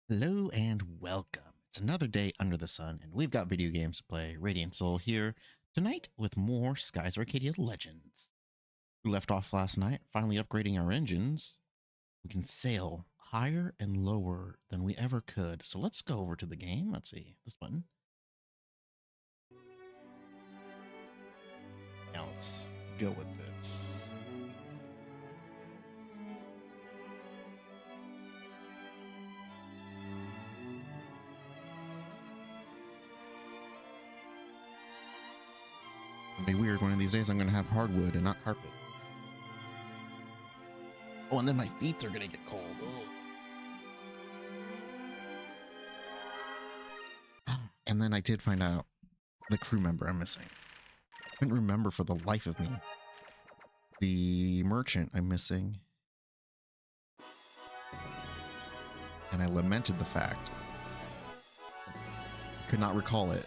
Hello and welcome. It's another day under the sun, and we've got video games to play. Radiant Soul here tonight with more Skies Arcadia Legends. We left off last night, finally upgrading our engines. We can sail higher and lower than we ever could. So let's go over to the game. Let's see this button. Now let's go with this. It'll be weird. One of these days I'm going to have hardwood and not carpet. Oh, and then my feet are going to get cold. Oh. And then I did find out the crew member I'm missing. I couldn't remember for the life of me. The merchant I'm missing. And I lamented the fact. I could not recall it.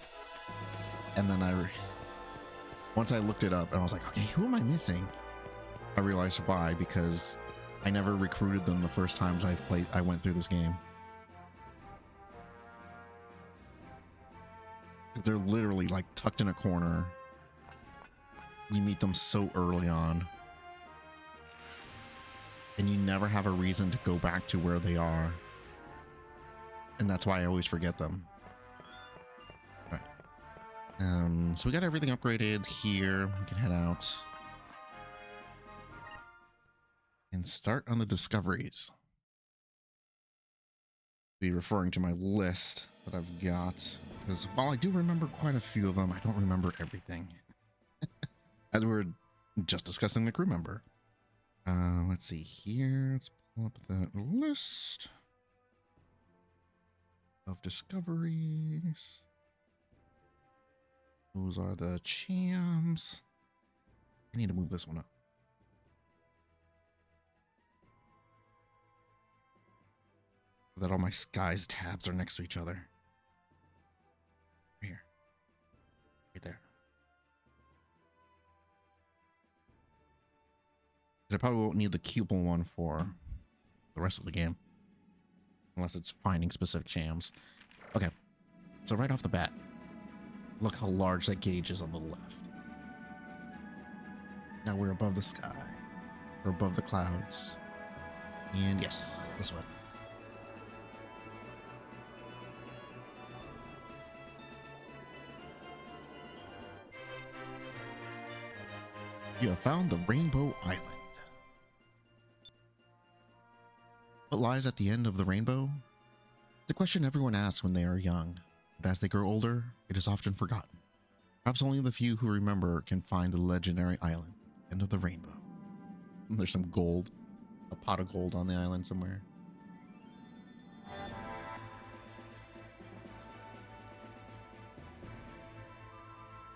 And then once I looked it up and I was like, okay, who am I missing? I realized why, because I never recruited them the first times I went through this game. They're literally like tucked in a corner. You meet them so early on. And you never have a reason to go back to where they are. And that's why I always forget them. All right. So we got everything upgraded here. We can head out and start on the discoveries. Be referring to my list that I've got, because while I do remember quite a few of them, I don't remember everything. As we were just discussing the crew member. Let's see here. Let's pull up that list of discoveries. Those are the chams. I need to move this one up. So that all my skies tabs are next to each other. Here. Right there. I probably won't need the cupel one for the rest of the game. Unless it's finding specific chams. Okay. So right off the bat, look how large that gauge is on the left. Now we're above the sky. We're above the clouds. And yes, this one. You have found the Rainbow Island. What lies at the end of the rainbow? It's a question everyone asks when they are young, but as they grow older, it is often forgotten. Perhaps only the few who remember can find the legendary island, end of the rainbow. There's some gold, a pot of gold on the island somewhere.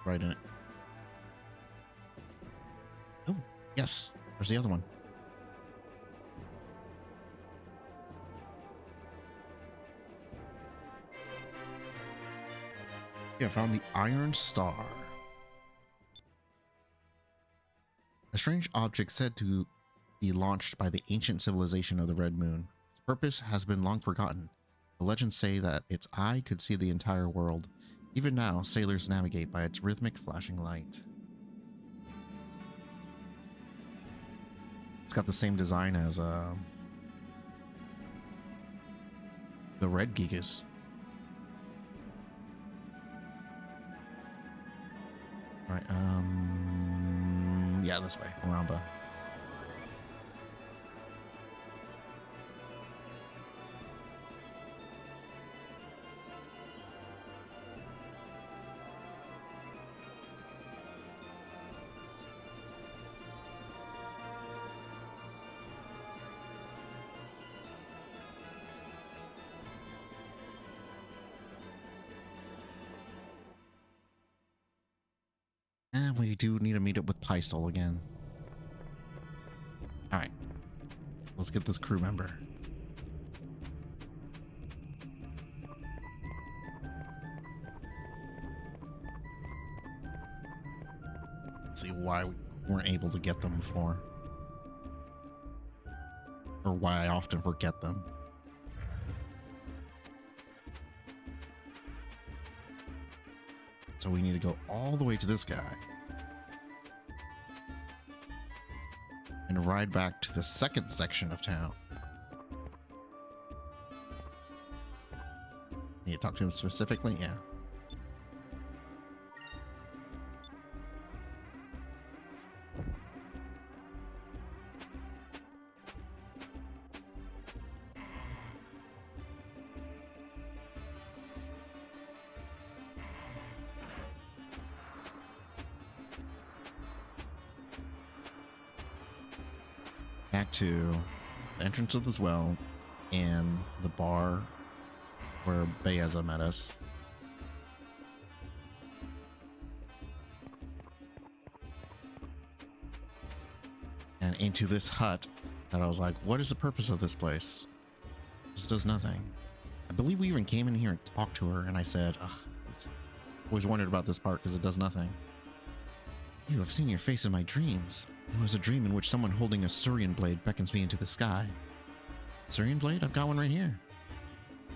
Right in it. Oh, yes. There's the other one. Yeah, I found the Iron Star. A strange object said to be launched by the ancient civilization of the Red Moon. Its purpose has been long forgotten. The legends say that its eye could see the entire world. Even now, sailors navigate by its rhythmic flashing light. It's got the same design as the Red Gigas. All right, yeah, this way, Ramba. And we do need to meet up with Pistol again. All right, let's get this crew member. Let's see why we weren't able to get them before. Or why I often forget them. So we need to go all the way to this guy. And ride back to the second section of town. Need to talk to him specifically? Yeah. Back to the entrance of this well and the bar where Baeza met us. And into this hut that I was like, what is the purpose of this place? This does nothing. I believe we even came in here and talked to her, and I said, ugh, always wondered about this part because it does nothing. You have seen your face in my dreams. It was a dream in which someone holding a Surian blade beckons me into the sky. Surian blade? I've got one right here.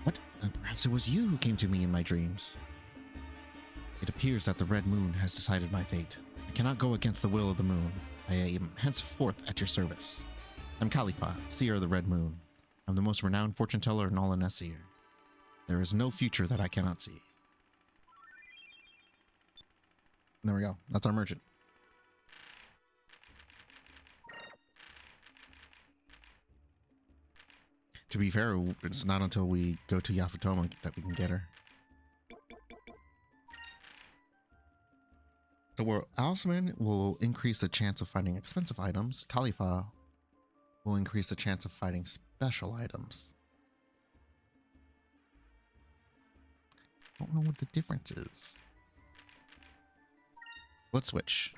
What? Then perhaps it was you who came to me in my dreams. It appears that the Red Moon has decided my fate. I cannot go against the will of the moon. I am henceforth at your service. I'm Khalifa, seer of the Red Moon. I'm the most renowned fortune teller in all Anesir. There is no future that I cannot see. There we go. That's our merchant. To be fair, it's not until we go to Yafutoma that we can get her. So where Alisman will increase the chance of finding expensive items, Khalifa will increase the chance of fighting special items. Don't know what the difference is. Let's switch.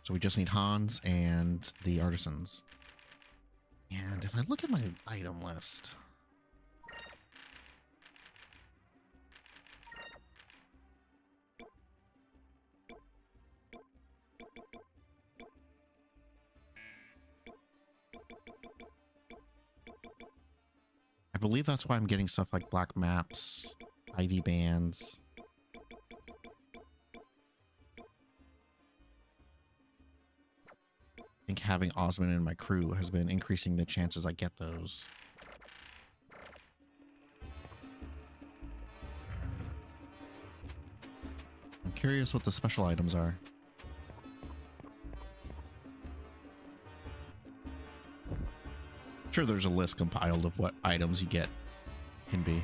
So we just need Hans and the artisans. And if I look at my item list, I believe that's why I'm getting stuff like black maps, ivy bands. I think having Osmond in my crew has been increasing the chances I get those. I'm curious what the special items are. Sure, there's a list compiled of what items you get can be.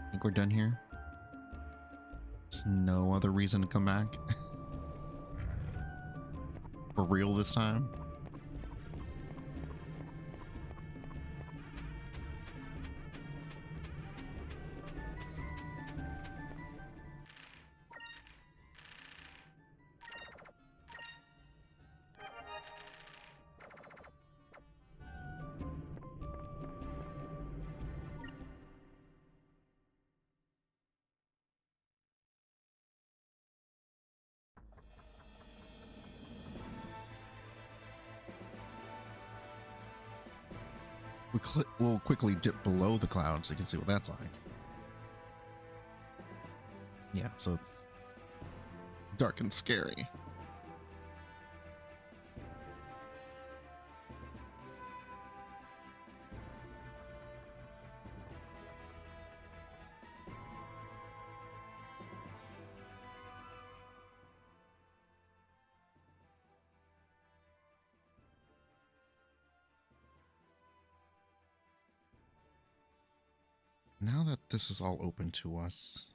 I think we're done here. There's no other reason to come back. For real this time. We'll quickly dip below the clouds so you can see what that's like. Yeah, so it's dark and scary. Now that this is all open to us,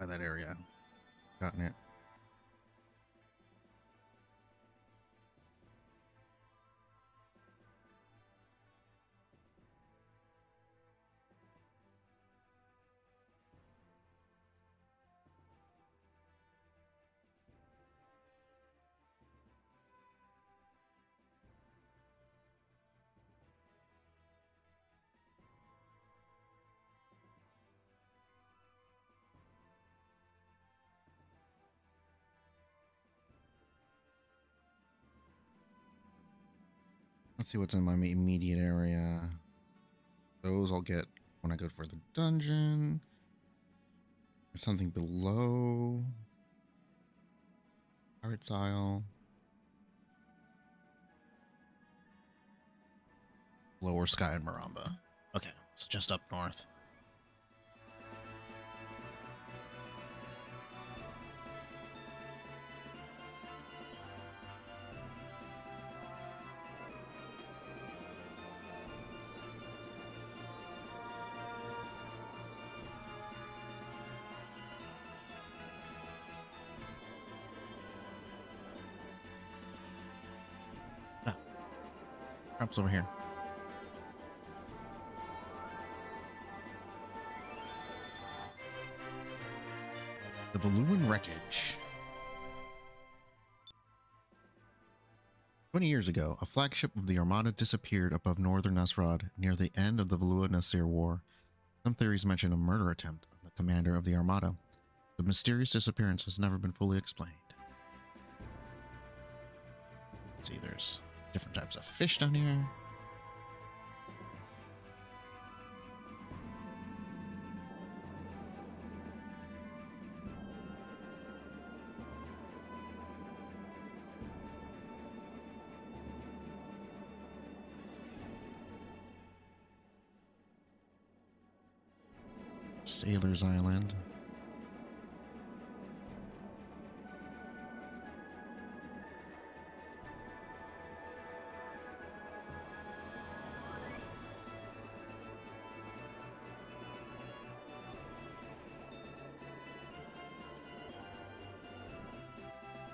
that area. Gotten it. Let's see what's in my immediate area. Those I'll get when I go for the dungeon. There's something below. Pirate's Isle. Lower Sky and Maramba. Okay, it's just up north. Perhaps over here. The Valuan Wreckage. 20 years ago, a flagship of the Armada disappeared above northern Nasrad near the end of the Valuan-Nasir War. Some theories mention a murder attempt on the commander of the Armada. The mysterious disappearance has never been fully explained. Let's see, there's different types of fish down here. Sailor's Island.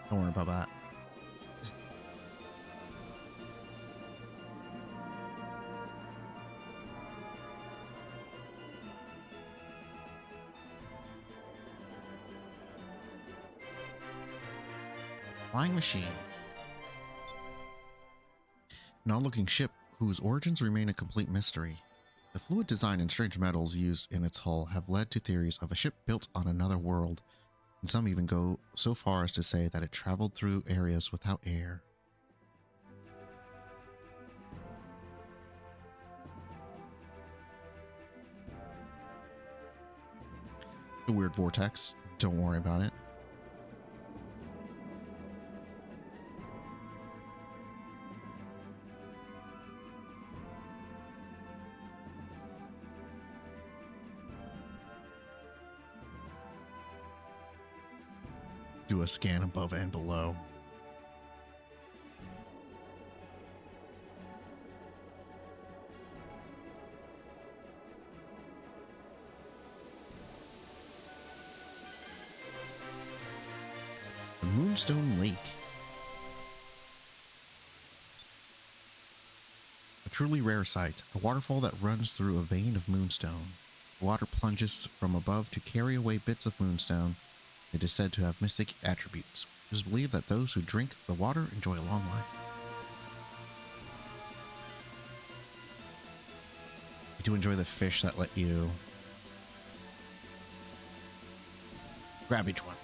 Don't worry about that. Flying machine. An odd-looking ship whose origins remain a complete mystery. The fluid design and strange metals used in its hull have led to theories of a ship built on another world, and some even go so far as to say that it traveled through areas without air. A weird vortex. Don't worry about it. Do a scan above and below. The Moonstone Lake. A truly rare sight, a waterfall that runs through a vein of moonstone. The water plunges from above to carry away bits of moonstone. It is said to have mystic attributes. It is believed that those who drink the water enjoy a long life. I do enjoy the fish that let you grab each one.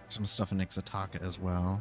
Some stuff in Ixataka as well.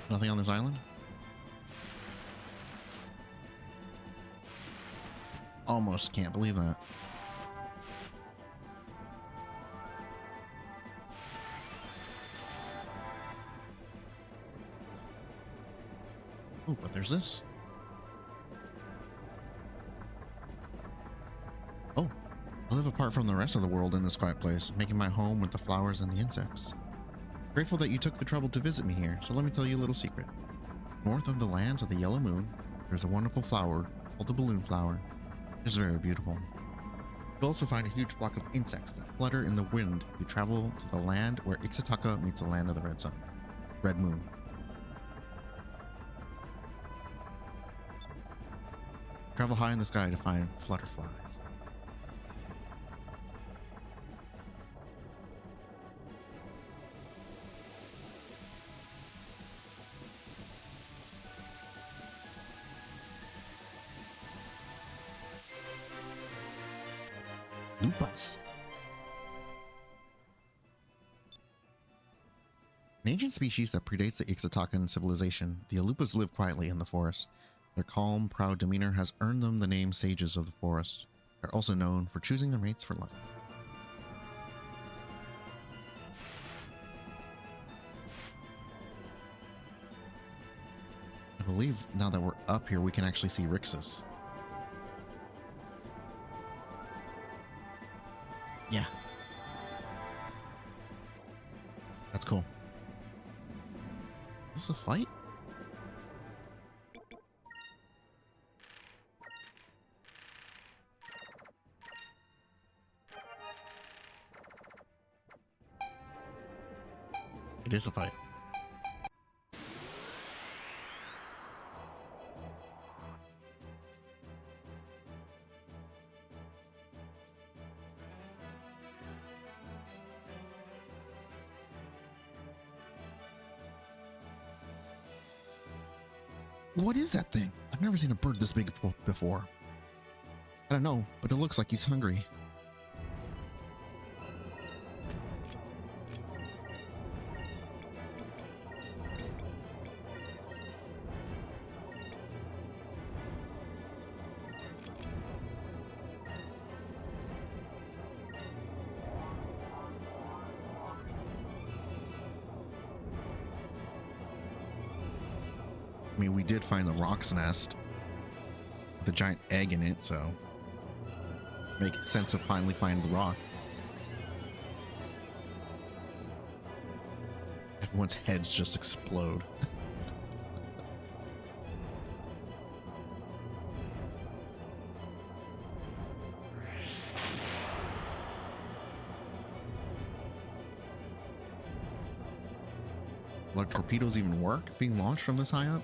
Nothing on this island? Almost can't believe that. Oh, but there's this. Oh, I live apart from the rest of the world in this quiet place, making my home with the flowers and the insects. Grateful that you took the trouble to visit me here, so let me tell you a little secret. North of the lands of the Yellow Moon, there's a wonderful flower called the balloon flower. It's very beautiful. You'll also find a huge flock of insects that flutter in the wind if you travel to the land where Ixataka meets the land of the Red Moon. Travel high in the sky to find flutterflies. Lupas. An ancient species that predates the Ixatacan civilization, the Alupas live quietly in the forest. Their calm, proud demeanor has earned them the name Sages of the Forest. They're also known for choosing their mates for life. I believe now that we're up here, we can actually see Rixus. Yeah. That's cool. Is this a fight? It is a fight. What is that thing? I've never seen a bird this big before. I don't know, but it looks like he's hungry. I mean, we did find the roc's nest with a giant egg in it, so makes sense to finally find the rock. Everyone's heads just explode. Will our torpedoes even work being launched from this high up?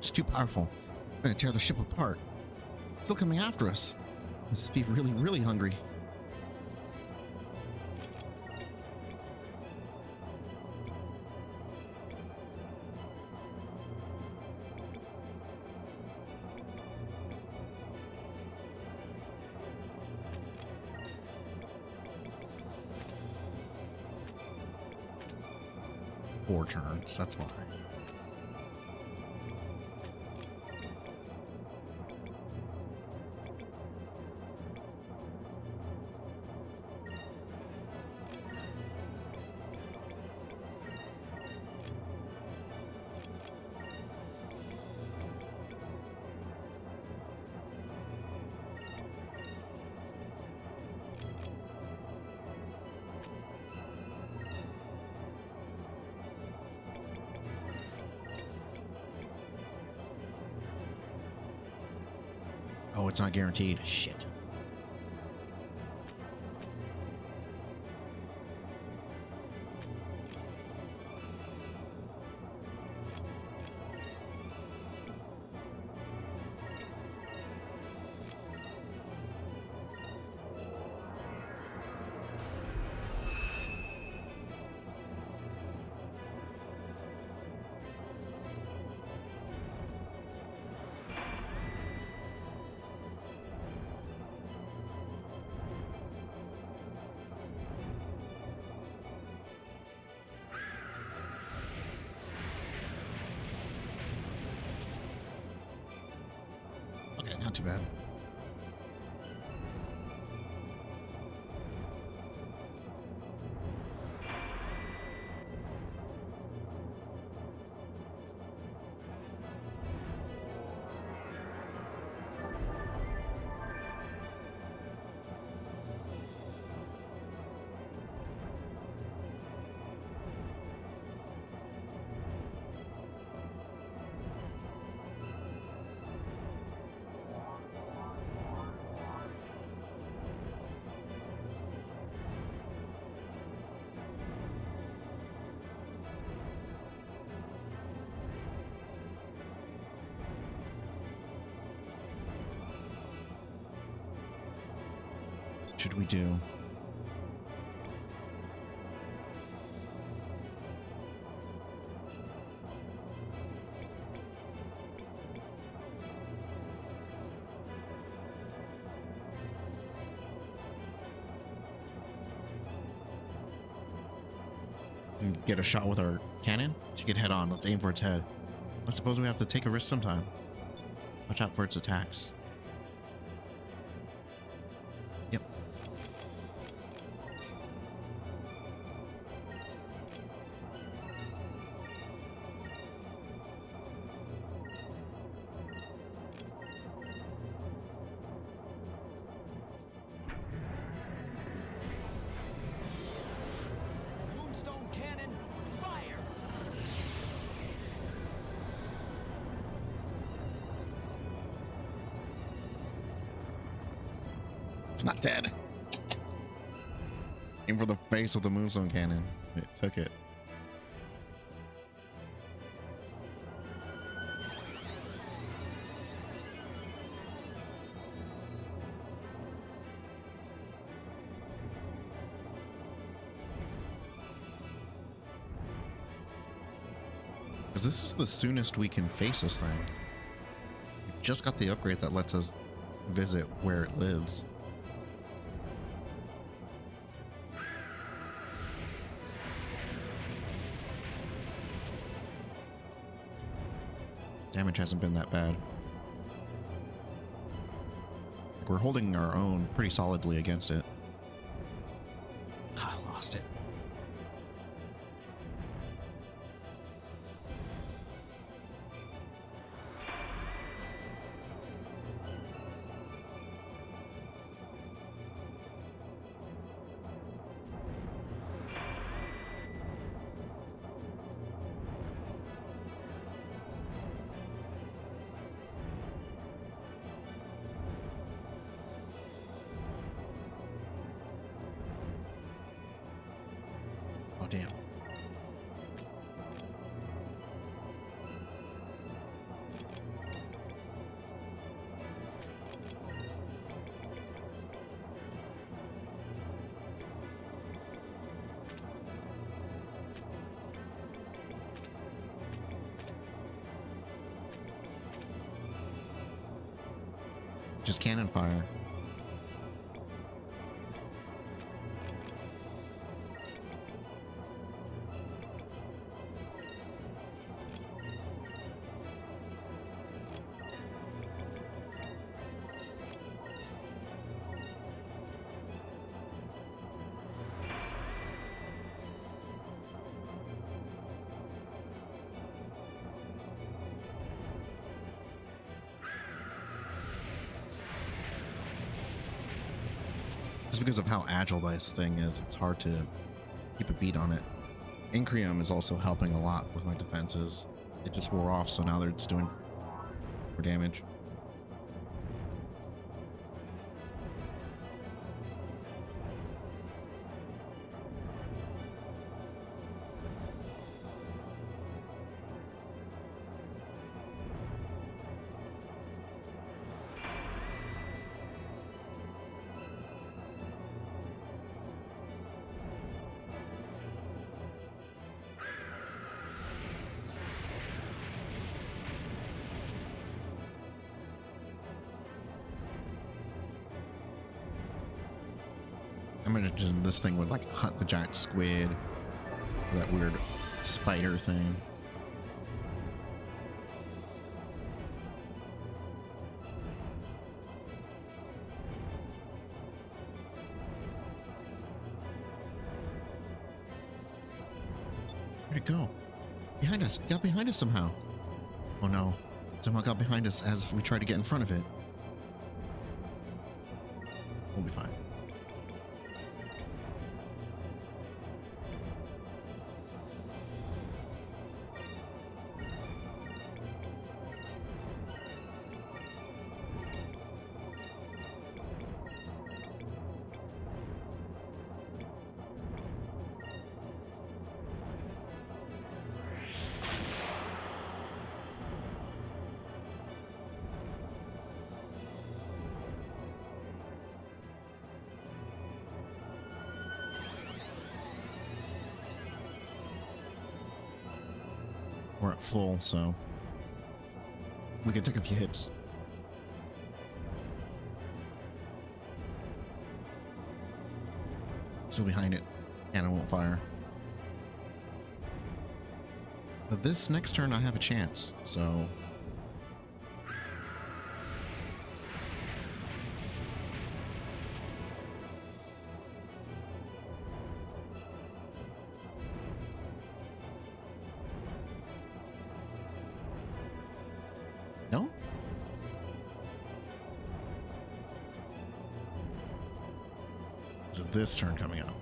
It's too powerful. We're gonna tear the ship apart. It's still coming after us. Must be really, really hungry. Four turns, that's why. Oh, it's not guaranteed. Shit. Okay, not too bad. What should we do? Get a shot with our cannon? Take it head on. Let's aim for its head. I suppose we have to take a risk sometime. Watch out for its attacks. Yep. Moonstone cannon, fire! It's not dead. Aim for the face with the moonstone cannon. It took it. Because this is the soonest we can face this thing. We just got the upgrade that lets us visit where it lives. Damage hasn't been that bad. We're holding our own pretty solidly against it. I lost it. Oh, damn. Just cannon fire. Just because of how agile this thing is, it's hard to keep a beat on it. Incrium is also helping a lot with my defenses. It just wore off, so now they're just doing more damage. I imagine this thing would like hunt the giant squid, or that weird spider thing. Where'd it go? Behind us. It got behind us somehow. Oh no. Somehow got behind us as we tried to get in front of it. We'll be fine. We're at full, so we can take a few hits. Still behind it. Cannon won't fire. But this next turn I have a chance, so no? Is it this turn coming up?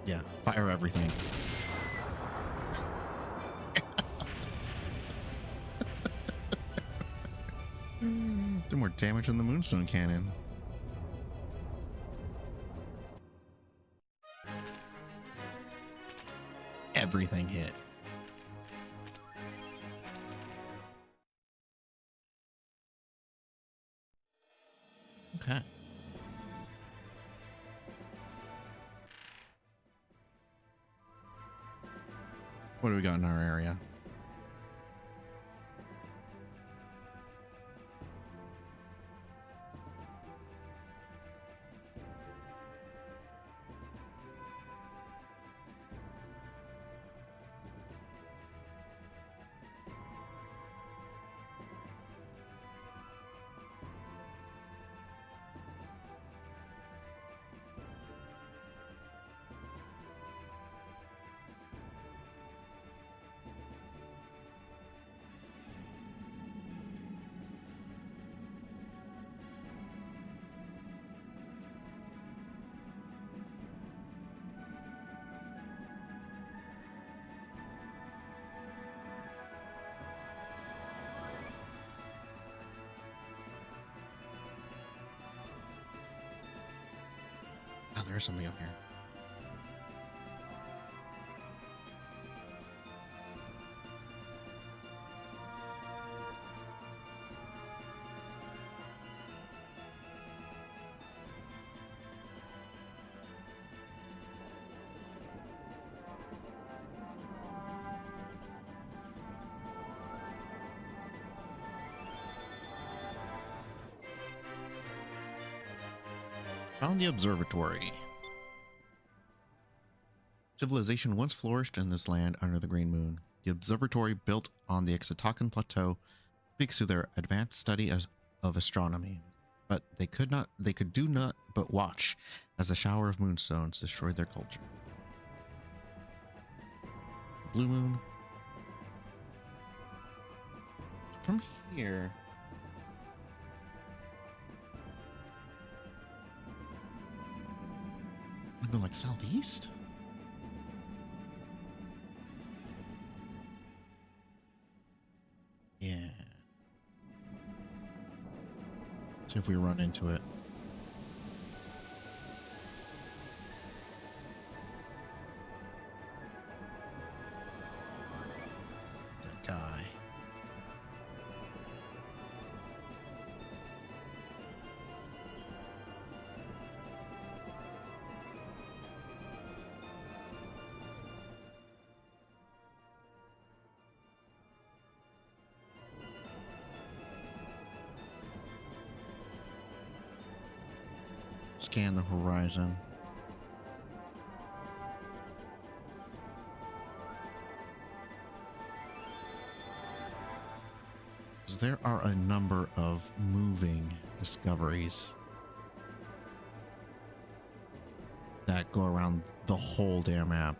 Yeah, fire everything. Do more damage than the Moonstone Cannon. Everything hit. Okay. What do we got in our area? Oh, there's something up here. Found the observatory. Civilization once flourished in this land under the Green Moon. The observatory, built on the Exotacan Plateau, speaks to their advanced study of astronomy. But they could do not but watch as a shower of moonstones destroyed their culture. Blue moon. From here. I'm going like southeast? Yeah. See if we run into it. That guy. Scan the horizon. There are a number of moving discoveries that go around the whole damn map.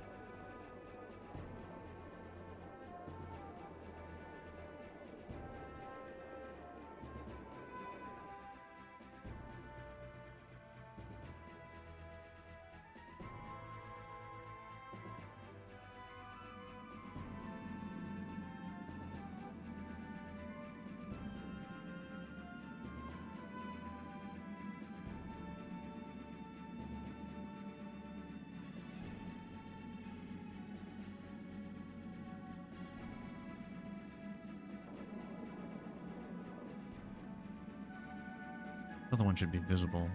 The other one should be visible.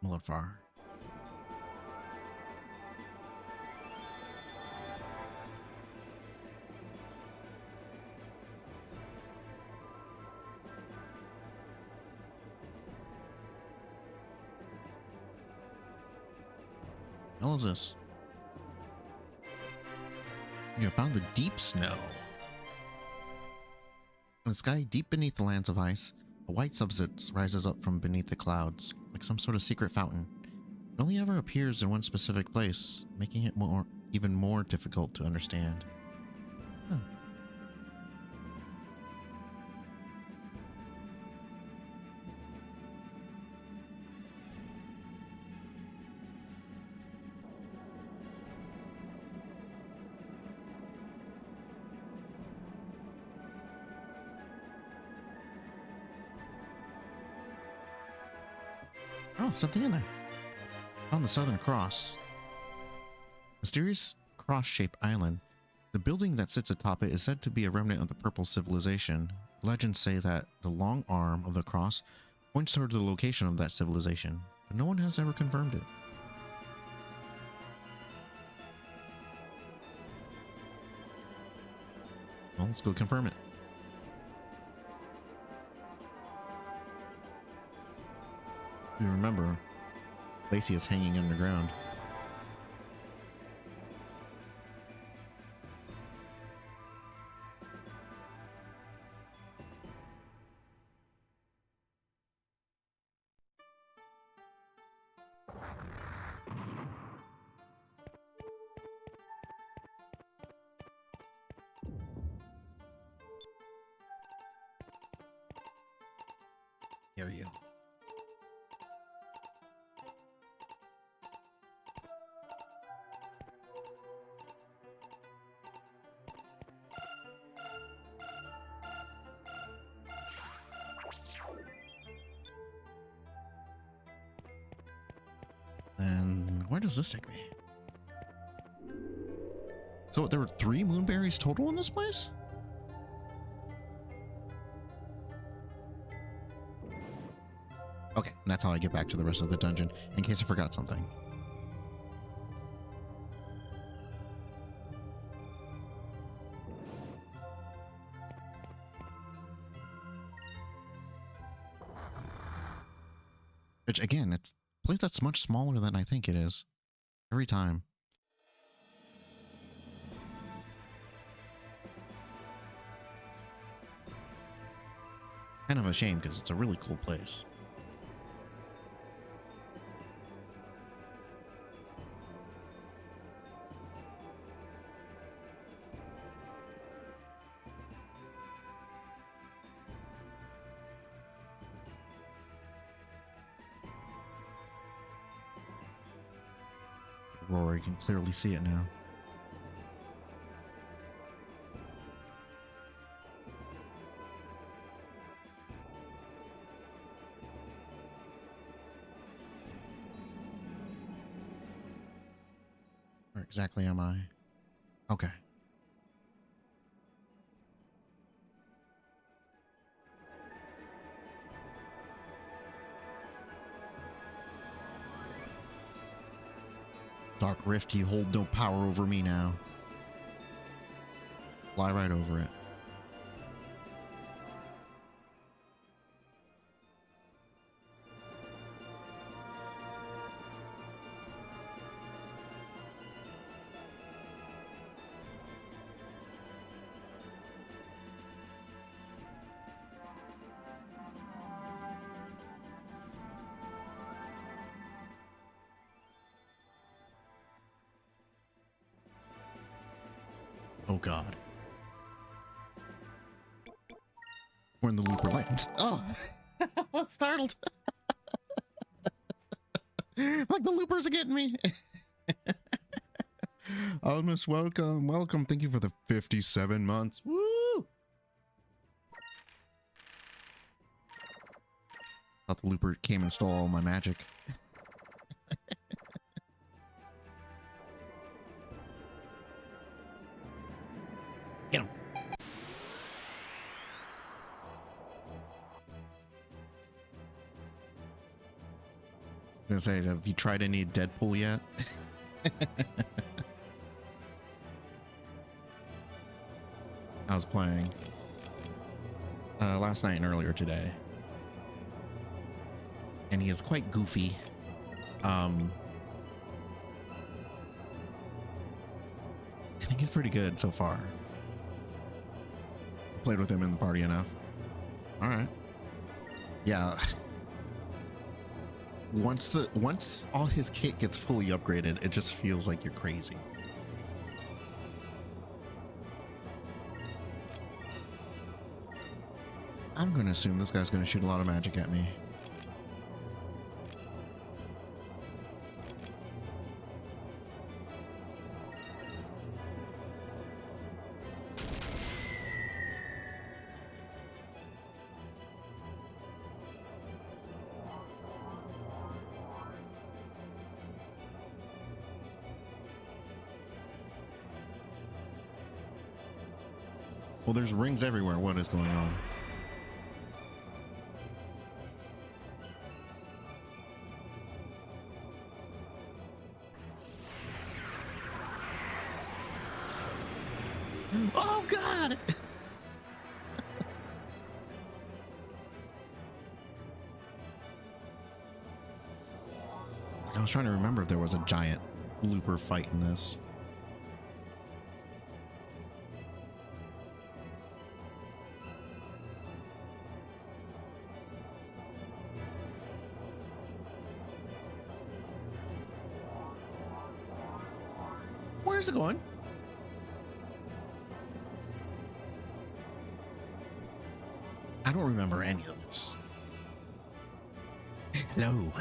Malafar. What the hell is this? You have found the deep snow. In the sky, deep beneath the lands of ice, a white substance rises up from beneath the clouds, like some sort of secret fountain. It only ever appears in one specific place, making it even more difficult to understand. Huh. Oh, something in there. On the Southern Cross. Mysterious cross-shaped island. The building that sits atop it is said to be a remnant of the Purple civilization. Legends say that the long arm of the cross points toward the location of that civilization, but no one has ever confirmed it. Well, let's go confirm it. You remember, Lacey is hanging underground. Hear you. And where does this take me? So there were 3 moonberries total in this place? Okay, that's how I get back to the rest of the dungeon, in case I forgot something. Which, again, it's a place that's much smaller than I think it is. Every time. Kind of a shame, because it's a really cool place. Aurora, you can clearly see it now. exactly am I? Okay. Dark Rift, you hold no power over me now. Fly right over it. Oh god. We're in the looper lands. Oh, startled. Like the loopers are getting me. Almost welcome. Welcome. Thank you for the 57 months. Woo! Thought the looper came and stole all my magic. Get him. I was gonna say, have you tried any Deadpool yet? I was playing last night and earlier today, and he is quite goofy. I think he's pretty good so far. Played with him in the party enough. All right. Yeah. Once all his kit gets fully upgraded, it just feels like you're crazy. I'm gonna assume this guy's gonna shoot a lot of magic at me. Well, there's rings everywhere. What is going on? Oh, God! I was trying to remember if there was a giant looper fight in this. Where's it going? I don't remember any of this. No.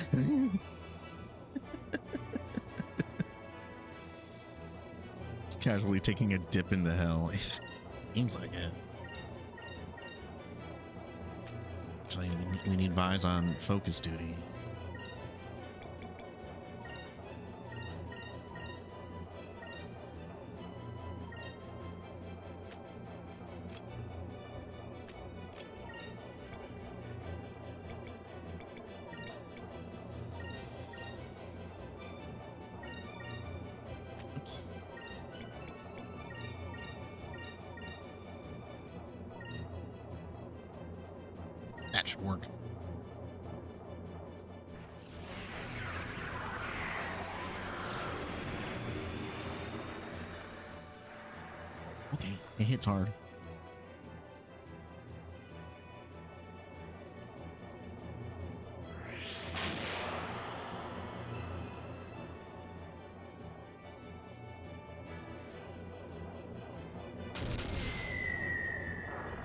Just casually taking a dip into hell. Seems like it. Actually, we need Vise on focus duty. Oops. That should work. Okay, it hits hard.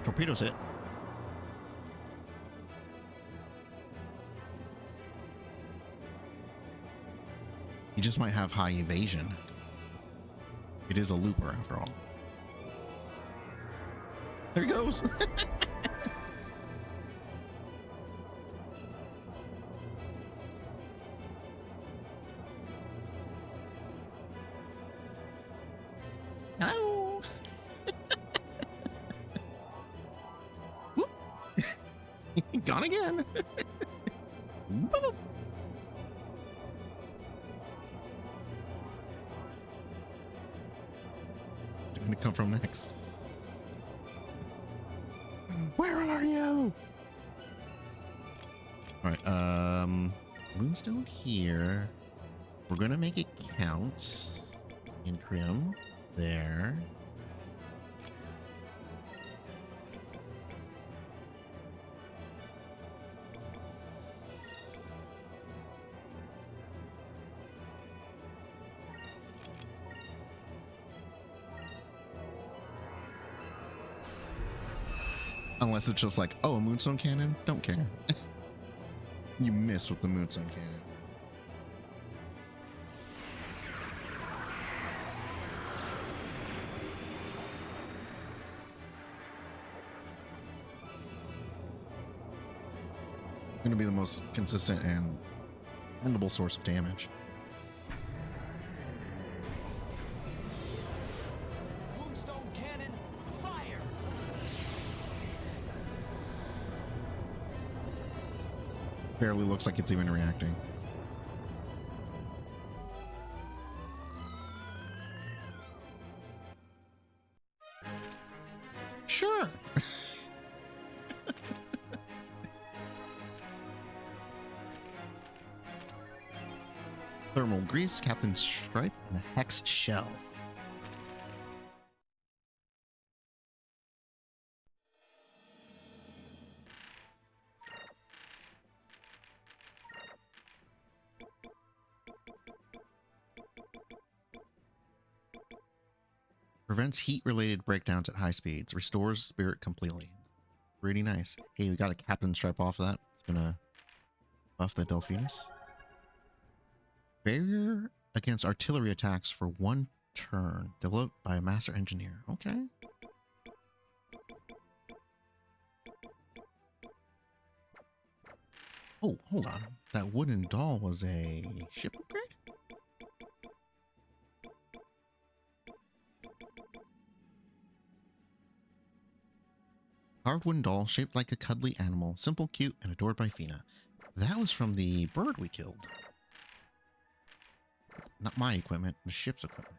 Torpedoes hit. He just might have high evasion. It is a looper after all. There he goes. Gone again. Boop. Where's it gonna come from next? Where are you? All right, Moonstone here. We're gonna make it count in Crim there. Unless it's just like, oh, a Moonstone Cannon? Don't care. You miss with the Moonstone Cannon. Going to be the most consistent and dependable source of damage. Moonstone cannon, fire! Barely looks like it's even reacting. Sure. Thermal grease, Captain Stripe, and a hex shell. Prevents heat-related breakdowns at high speeds. Restores spirit completely. Pretty nice. Hey, we got a Captain Stripe off of that. It's gonna buff the Delphinus. Barrier against artillery attacks for 1 turn. Developed by a master engineer. Okay. Oh, hold on. That wooden doll was a ship upgrade? Carved wooden doll shaped like a cuddly animal. Simple, cute, and adored by Fina. That was from the bird we killed. Not my equipment, the ship's equipment.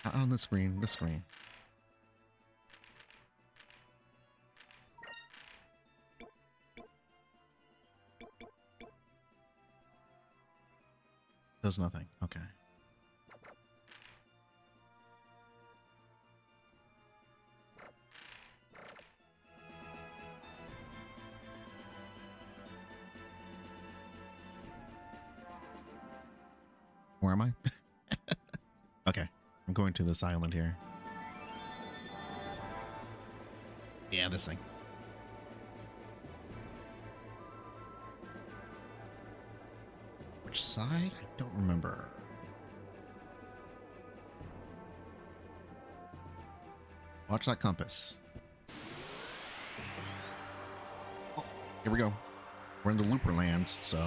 Not on the screen, the screen. Does nothing. Okay. Where am I? Okay. I'm going to this island here. Yeah, this thing. Which side? I don't remember. Watch that compass. Oh, here we go. We're in the Looper lands, so...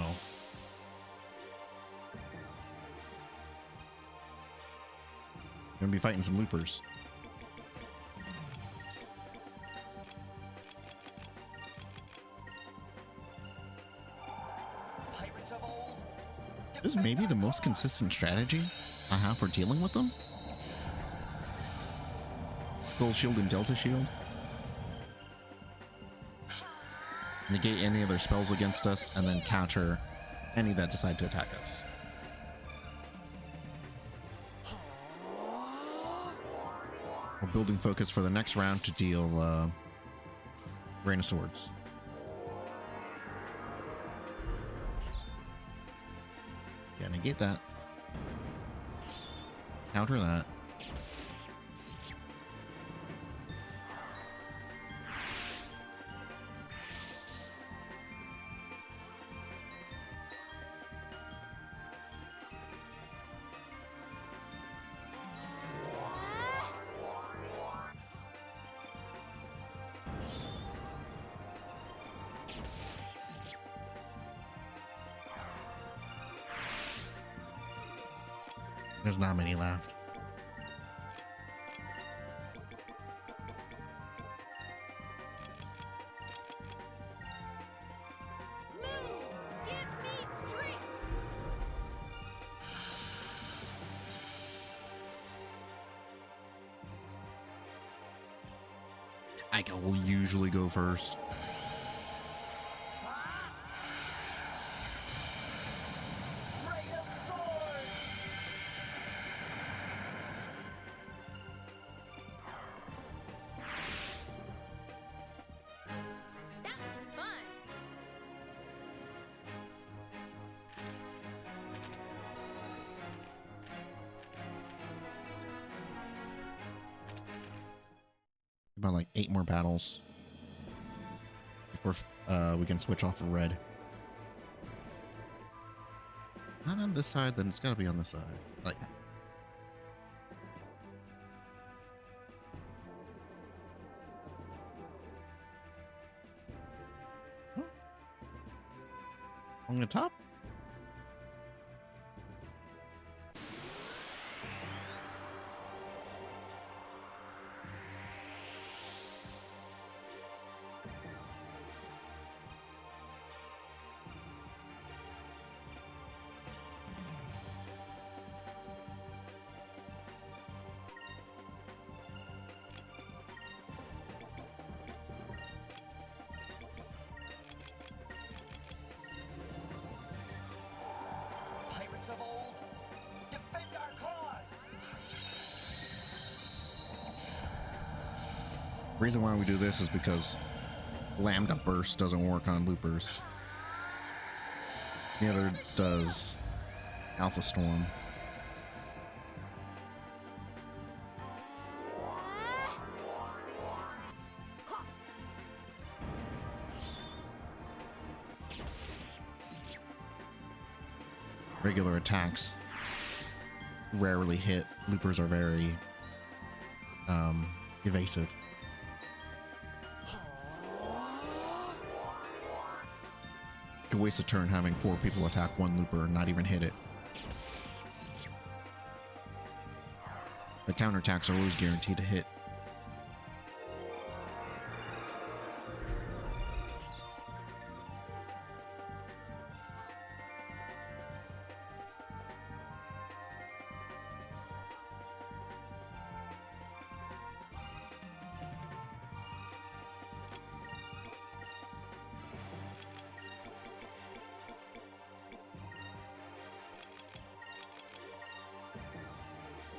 Gonna be fighting some loopers. Pirates of old. This is maybe the most consistent strategy I have for dealing with them. Skull Shield and Delta Shield. Negate any of their spells against us, and then counter any that decide to attack us. We're building focus for the next round to deal Rain of Swords. Yeah, negate that. Counter that. There's not many left. I will usually go first. Ray of sword. That was fun. About like 8 more battles before we can switch off of red. Not on this side, then it's got to be on this side. Like, on the top. Pirates of old, defend our cause. Reason why we do this is because Lambda Burst doesn't work on loopers. The other does Alpha Storm. Regular attacks rarely hit. Loopers are very evasive. You could waste a turn having 4 people attack one looper and not even hit it. The counterattacks are always guaranteed to hit.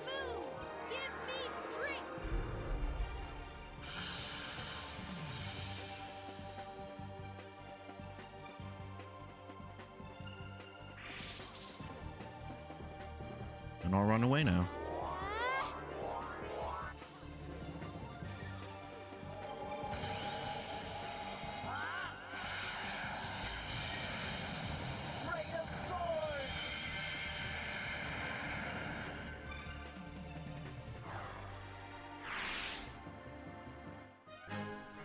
Moons, give me strength. And I'll run away now. Ray of sword.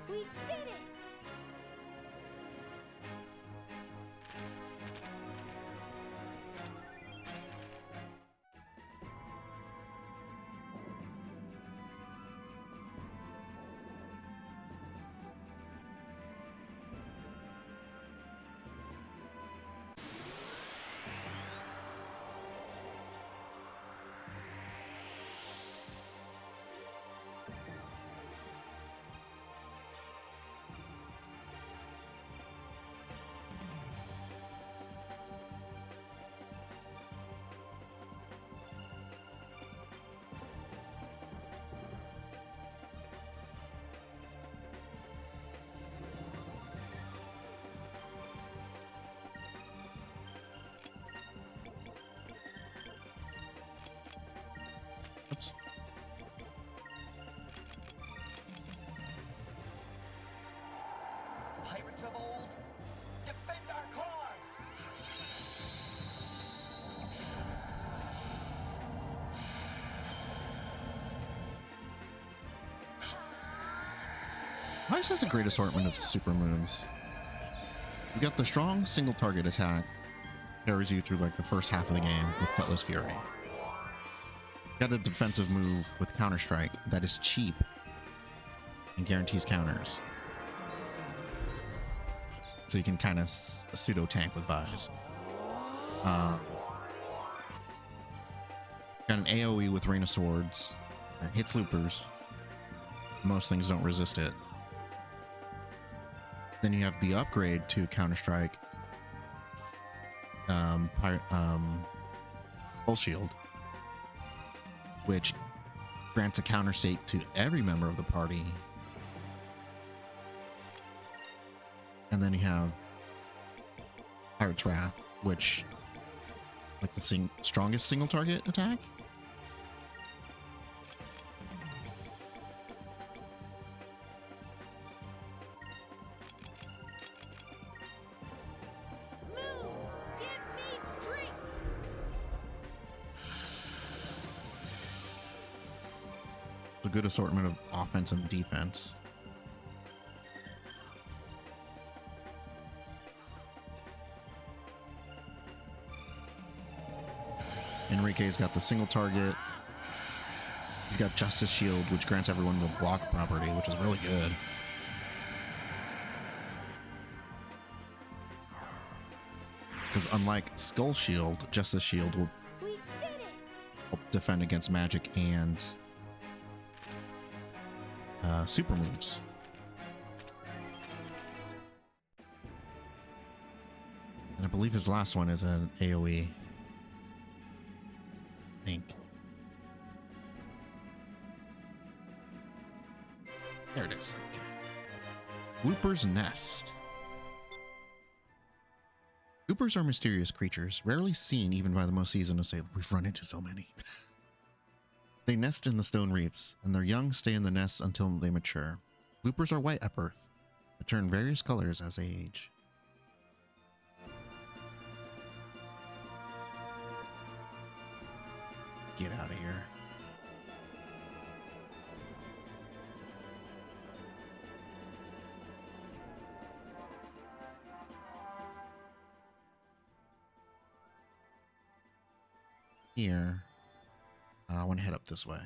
We did it. Oops. Pirates of old, defend our cause. Rice has a great assortment of super moves. You got the strong single target attack, carries you through like the first half of the game with Cutlass Fury. Got a defensive move with Counter Strike that is cheap and guarantees counters. So you can kind of pseudo tank with Vise. Got an AoE with Rain of Swords that hits loopers. Most things don't resist it. Then you have the upgrade to Counter-Strike, Full Shield, which grants a counter state to every member of the party. And then you have Pirate's Wrath, which like the strongest single target attack. Moons, give me strength. It's a good assortment of offense and defense. Enrique's got the single target. He's got Justice Shield, which grants everyone the block property, which is really good. Because unlike Skull Shield, Justice Shield will We did it. help defend against magic and super moves. And I believe his last one is an AoE. I think. There it is. Okay. Looper's Nest. Loopers are mysterious creatures, rarely seen even by the most seasoned to say, we've run into so many. They nest in the stone reefs, and their young stay in the nests until they mature. Loopers are white at birth, but turn various colors as they age. Get out of here. Here. I want to head up this way.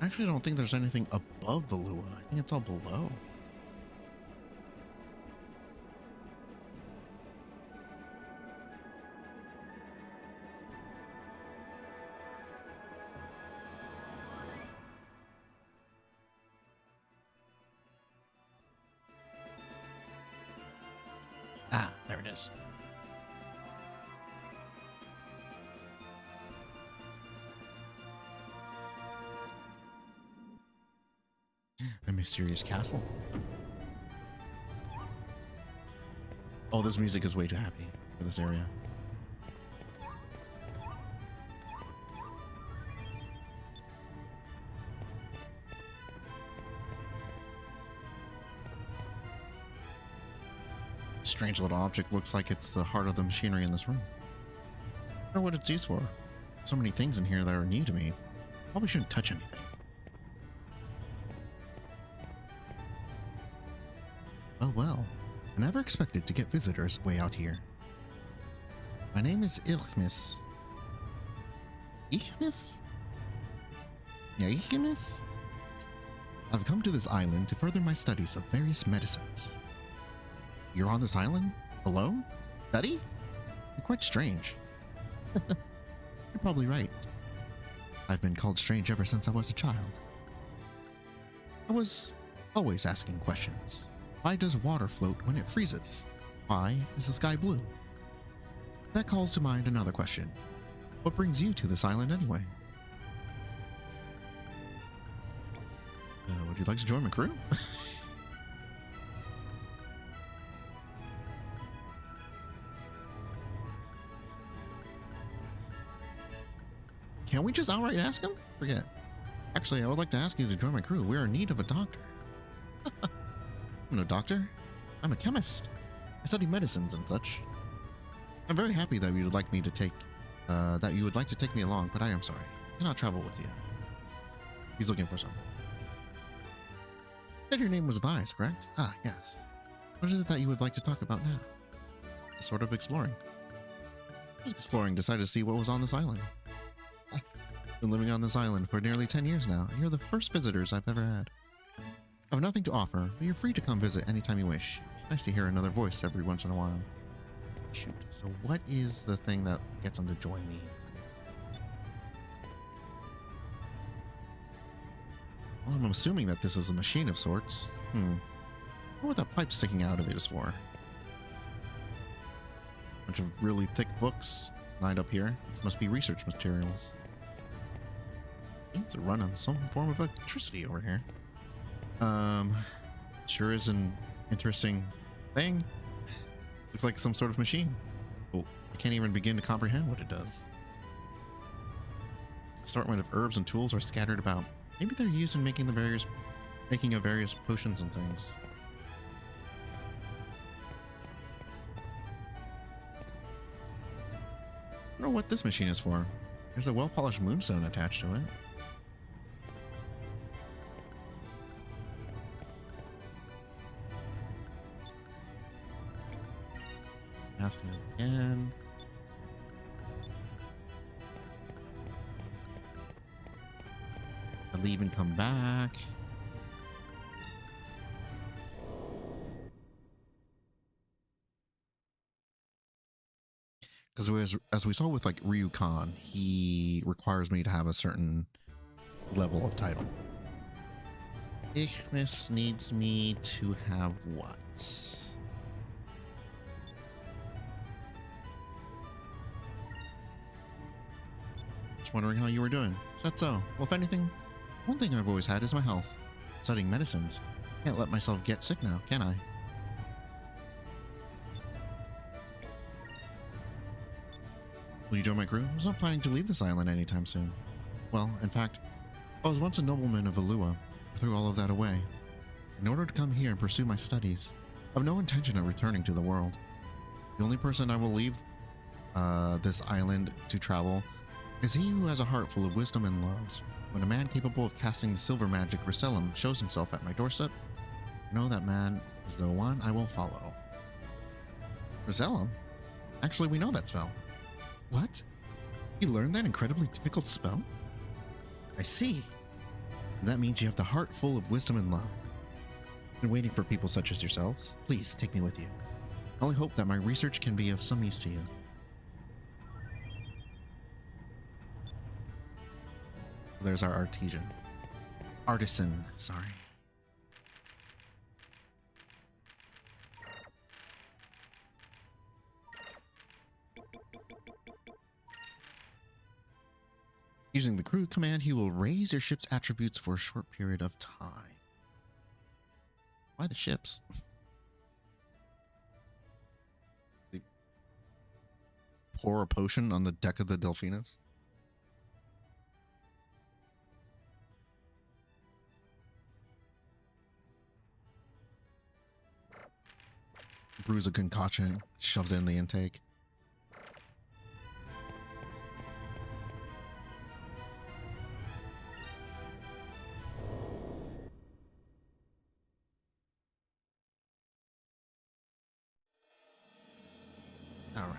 I actually don't think there's anything above the Lua. I think it's all below. Ah, there it is. A mysterious castle. Oh, this music is way too happy for this area. Strange little object looks like it's the heart of the machinery in this room. I wonder what it's used for. So many things in here that are new to me. Probably shouldn't touch anything. Well, I never expected to get visitors way out here. My name is Ilchmis. Ilchmis? Yeah, Ilchmis? I've come to this island to further my studies of various medicines. You're on this island? Alone? Study? You're quite strange. You're probably right. I've been called strange ever since I was a child. I was always asking questions. Why does water float when it freezes? Why is the sky blue? That calls to mind another question. What brings you to this island anyway? Would you like to join my crew? Can we just outright ask him? Forget. Actually, I would like to ask you to join my crew. We're in need of a doctor. I'm no doctor. I'm a chemist. I study medicines and such. I'm very happy that you would like me to take that you would like to take me along, but I am sorry. I cannot travel with you. He's looking for something. Said your name was Vice, correct? Ah, yes. What is it that you would like to talk about now? Sort of exploring. Just exploring, decided to see what was on this island. Been living on this island for nearly 10 years now, and you're the first visitors I've ever had. I have nothing to offer, but you're free to come visit anytime you wish. It's nice to hear another voice every once in a while. Shoot. So what is the thing that gets them to join me? Well, I'm assuming that this is a machine of sorts. I wonder what that pipe sticking out of it is for. Bunch of really thick books lined up here. This must be research materials. It's a run on some form of electricity over here. Sure is an interesting thing. Looks like some sort of machine. Oh, I can't even begin to comprehend what it does. Assortment of herbs and tools are scattered about. Maybe they're used in making of various potions and things. I don't know what this machine is for. There's a well-polished moonstone attached to it. Asking again. I'll leave and come back. Because as we saw with like Ryukan, he requires me to have a certain level of title. Ichmis needs me to have what? Wondering how you were doing. Is that so? Well, if anything, one thing I've always had is my health. Studying medicines. Can't let myself get sick now, can I? Will you join my crew? I was not planning to leave this island anytime soon. Well, in fact, I was once a nobleman of Alua. I threw all of that away. In order to come here and pursue my studies, I have no intention of returning to the world. The only person I will leave this island to travel is he who has a heart full of wisdom and love. When a man capable of casting the silver magic Riselum shows himself at my doorstep, I know that man is the one I will follow. Riselum? Actually, we know that spell. What? You learned that incredibly difficult spell? I see. That means you have the heart full of wisdom and love. I've been waiting for people such as yourselves. Please, take me with you. I only hope that my research can be of some use to you. There's our artisan, sorry. Using the crew command, he will raise your ship's attributes for a short period of time. Why the ships? They pour a potion on the deck of the Delphinus? Brews a concoction, shoves it in the intake. All right.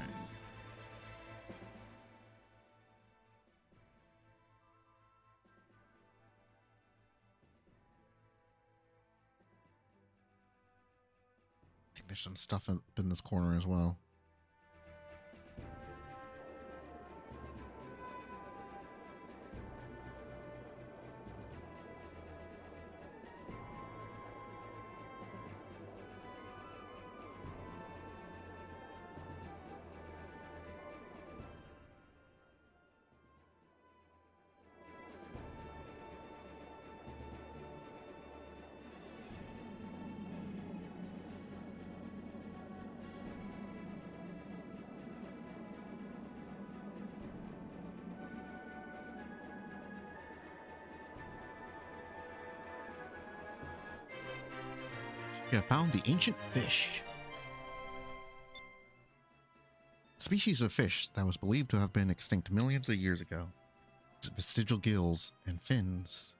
I think there's some stuff up in this corner as well. You have found the ancient fish. species of fish that was believed to have been extinct millions of years ago. Vestigial gills and fins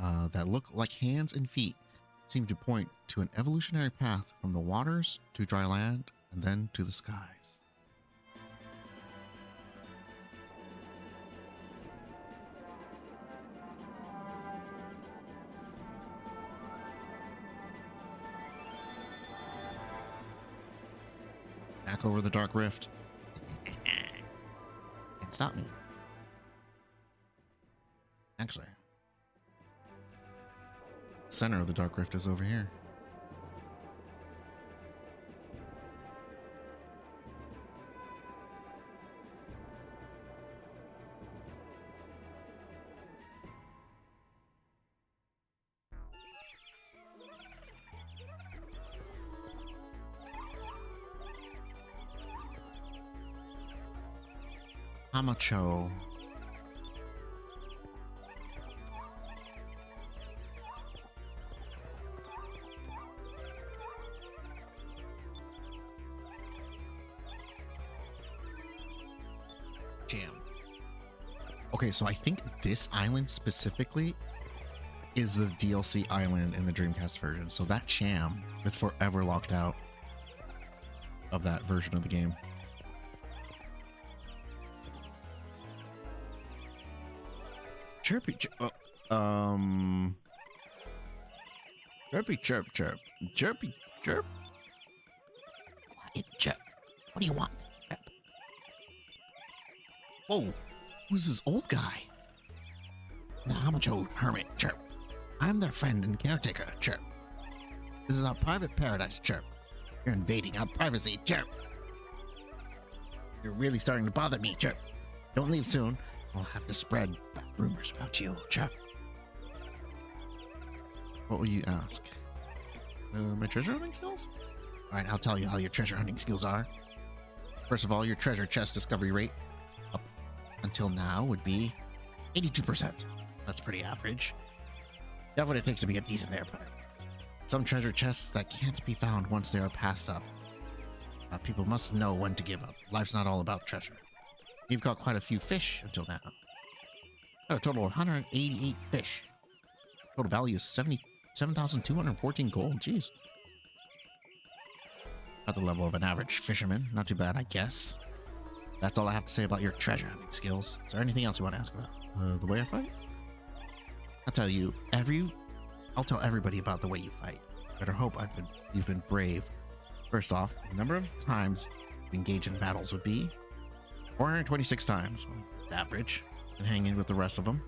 that look like hands and feet seem to point to an evolutionary path from the waters to dry land and then to the skies. Back over the dark rift. Can't stop me. Actually, the center of the dark rift is over here. Hamacho. Jam. Okay, so I think this island specifically is the DLC island in the Dreamcast version. So that Cham is forever locked out of that version of the game. Chirpy chirp. Chirpy chirp chirp. Chirpy chirp. Quiet chirp. What do you want? Chirp. Whoa. Who's this old guy? The Hamacho hermit. Chirp. I'm their friend and caretaker. Chirp. This is our private paradise. Chirp. You're invading our privacy. Chirp. You're really starting to bother me. Chirp. Don't leave soon. I'll have to spread bad rumors about you, Chirp. What will you ask? My treasure hunting skills? Alright, I'll tell you how your treasure hunting skills are. First of all, your treasure chest discovery rate up until now would be 82%. That's pretty average. That's what it takes to be a decent airport. Some treasure chests that can't be found once they are passed up. People must know when to give up. Life's not all about treasure. You've caught quite a few fish until now. Got a total of 188 fish. Total value is 77,214 gold. Jeez. At the level of an average fisherman. Not too bad, I guess. That's all I have to say about your treasure hunting skills. Is there anything else you want to ask about? The way I fight? I'll tell everybody about the way you fight. Better hope you've been brave. First off, the number of times you engage in battles would be 426 times, well, average, and hang in with the rest of them.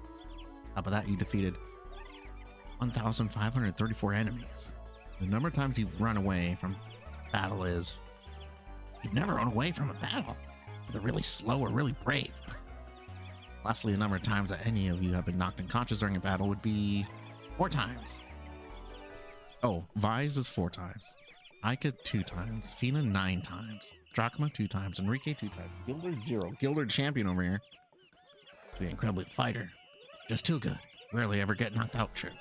Top of that, you defeated 1,534 enemies. The number of times you've run away from battle is... You've never run away from a battle. They're really slow or really brave. Lastly, the number of times that any of you have been knocked unconscious during a battle would be 4 times. Oh, Vise is 4 times. Ika 2 times. Fina 9 times. Drachma 2 times. Enrique 2 times. Gilderd 0. Gilderd champion over here. To be an incredible fighter. Just too good. Rarely ever get knocked out, sure.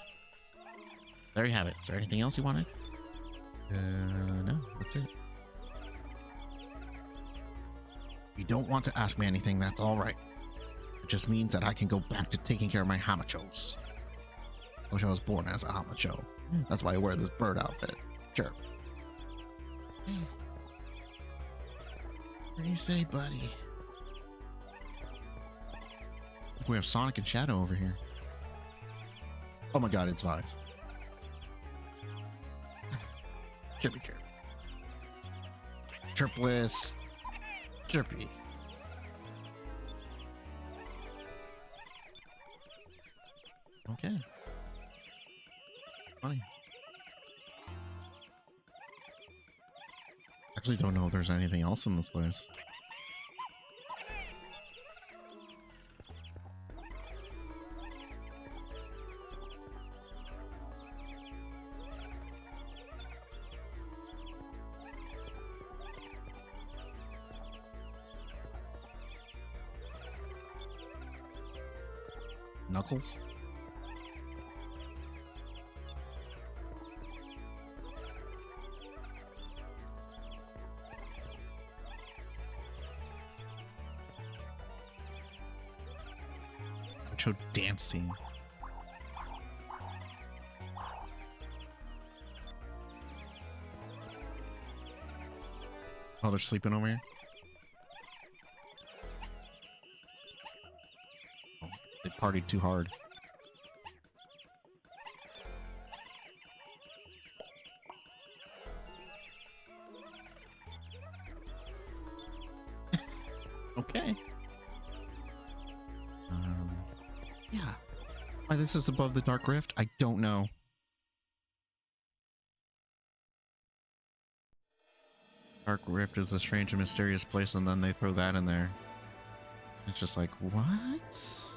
There you have it. Is there anything else you wanted? No, that's it. If you don't want to ask me anything, that's alright. It just means that I can go back to taking care of my Hamachos. I wish I was born as a Hamacho. That's why I wear this bird outfit. Sure. What do you say, buddy? We have Sonic and Shadow over here. Oh my god, it's Vise. Chirpy chirp. Chirpless. Chirpy. Okay. Funny. Actually don't know if there's anything else in this place. Knuckles? Nacho dance team. Oh, they're sleeping over here? Oh, they partied too hard. Okay. Yeah. Why this is above the Dark Rift? I don't know. Dark Rift is a strange and mysterious place, and then they throw that in there. It's just like, what?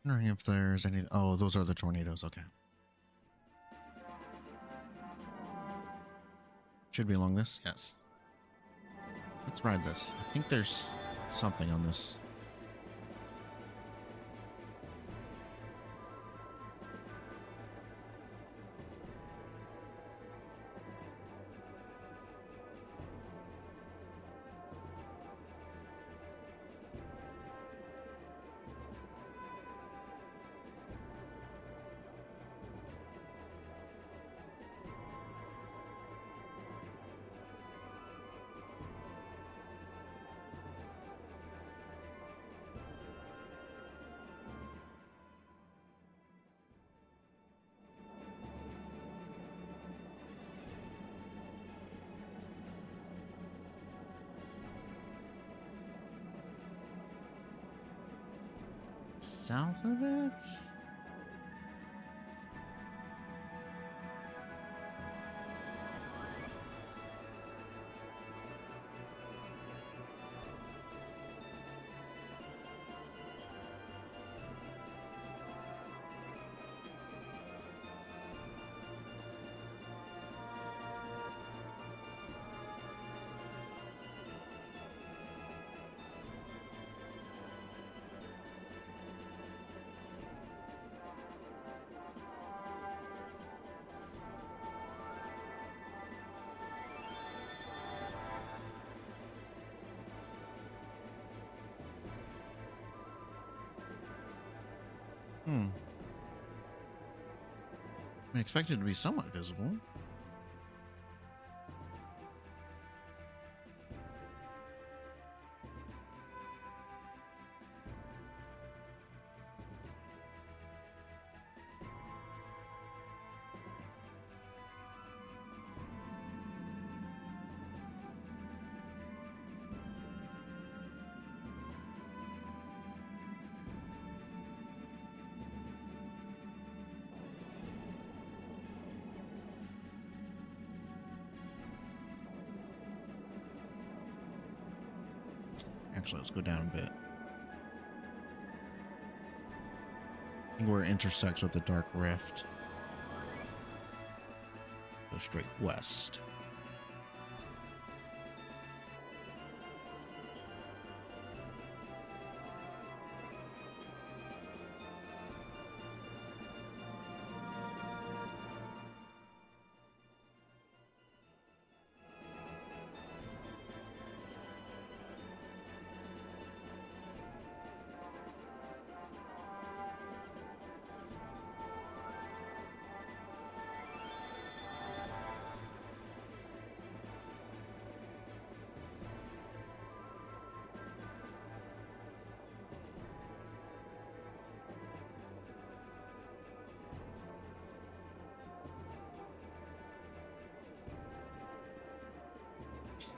Wondering if there's any. Oh, those are the tornadoes. Okay. Should be along this. Yes. Let's ride this. I think there's something on this. South of it? I expect it to be somewhat visible. Actually, let's go down a bit. I think where it intersects with the Dark Rift. Go straight west.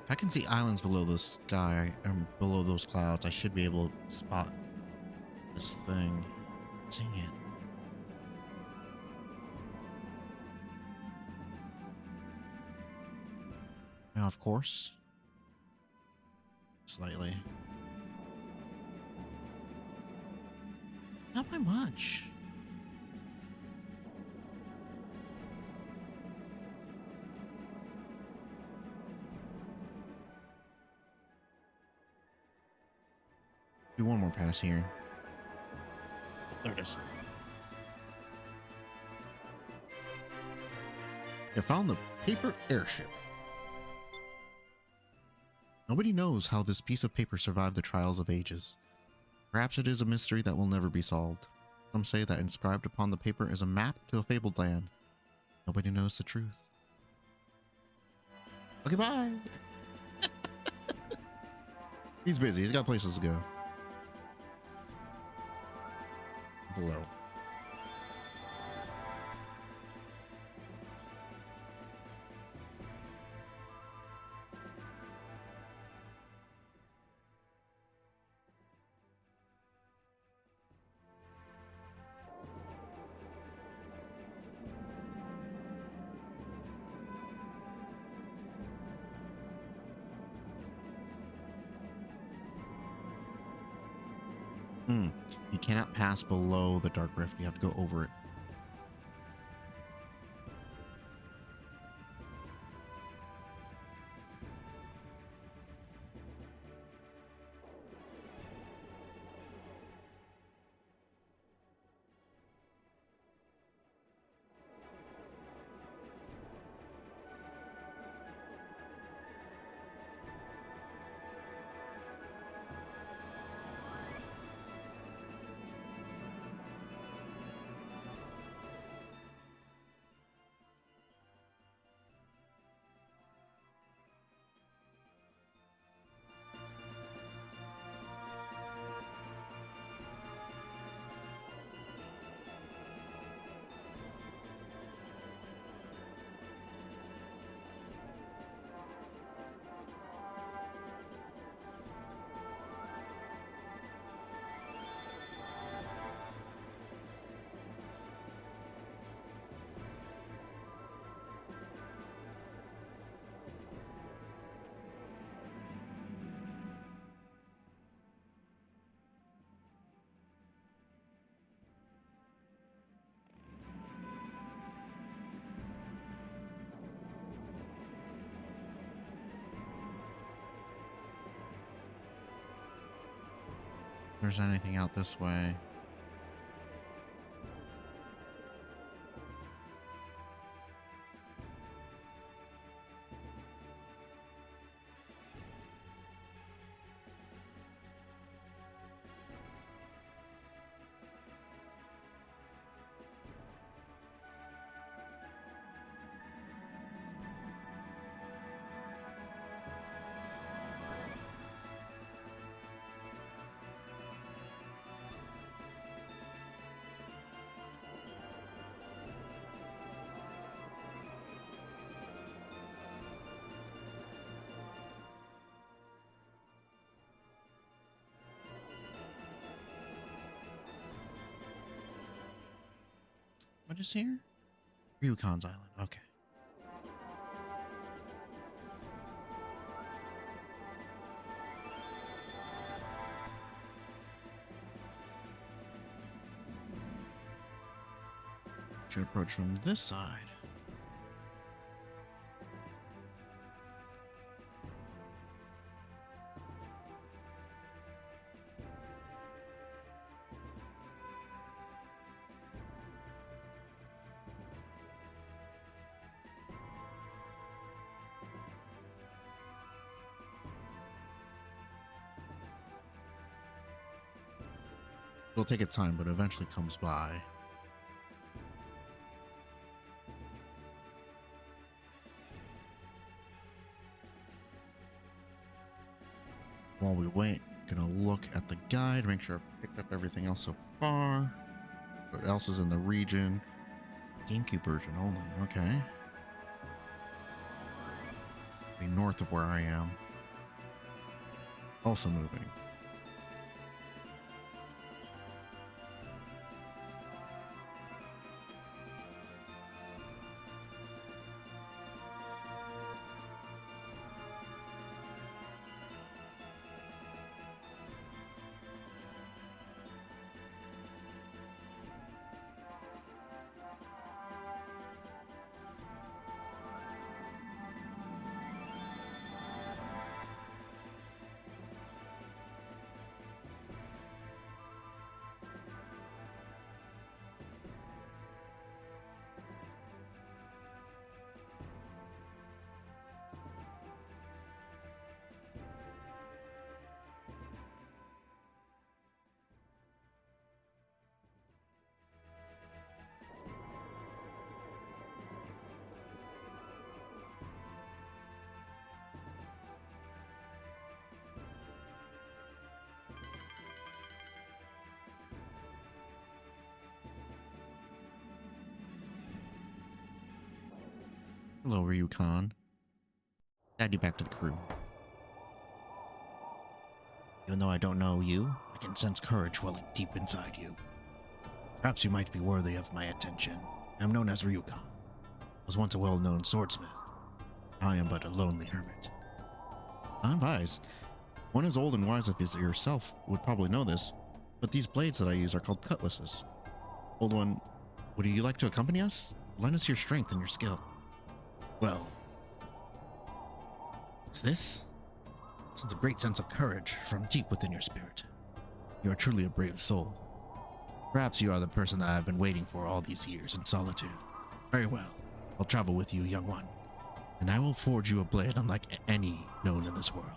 If I can see islands below the sky and below those clouds, I should be able to spot this thing. Dang it. Now, of course, slightly. Not by much. Do one more pass here. Oh, there it is. You found the paper airship. Nobody knows how this piece of paper survived the trials of ages. Perhaps it is a mystery that will never be solved. Some say that inscribed upon the paper is a map to a fabled land. Nobody knows the truth. Okay, bye. He's busy. He's got places to go. Below. You cannot pass below the Dark Rift. You have to go over it. If there's anything out this way. What is here? Ryukon's Island. Okay. Should approach from this side. It'll take its time, but eventually comes by. While we wait, gonna look at the guide, make sure I've picked up everything else so far. What else is in the region? GameCube version only, okay. north of where I am. Also moving. Hello, Ryukan. Add you back to the crew. Even though I don't know you, I can sense courage welling deep inside you. Perhaps you might be worthy of my attention. I am known as Ryukan. I was once a well-known swordsmith. I am but a lonely hermit. I'm wise. One as old and wise as yourself would probably know this, but these blades that I use are called cutlasses. Old one, would you like to accompany us? Lend us your strength and your skill. Well, what's this? It's a great sense of courage from deep within your spirit. You are truly a brave soul. Perhaps you are the person that I've been waiting for all these years in solitude. Very well. I'll travel with you, young one, and I will forge you a blade unlike any known in this world.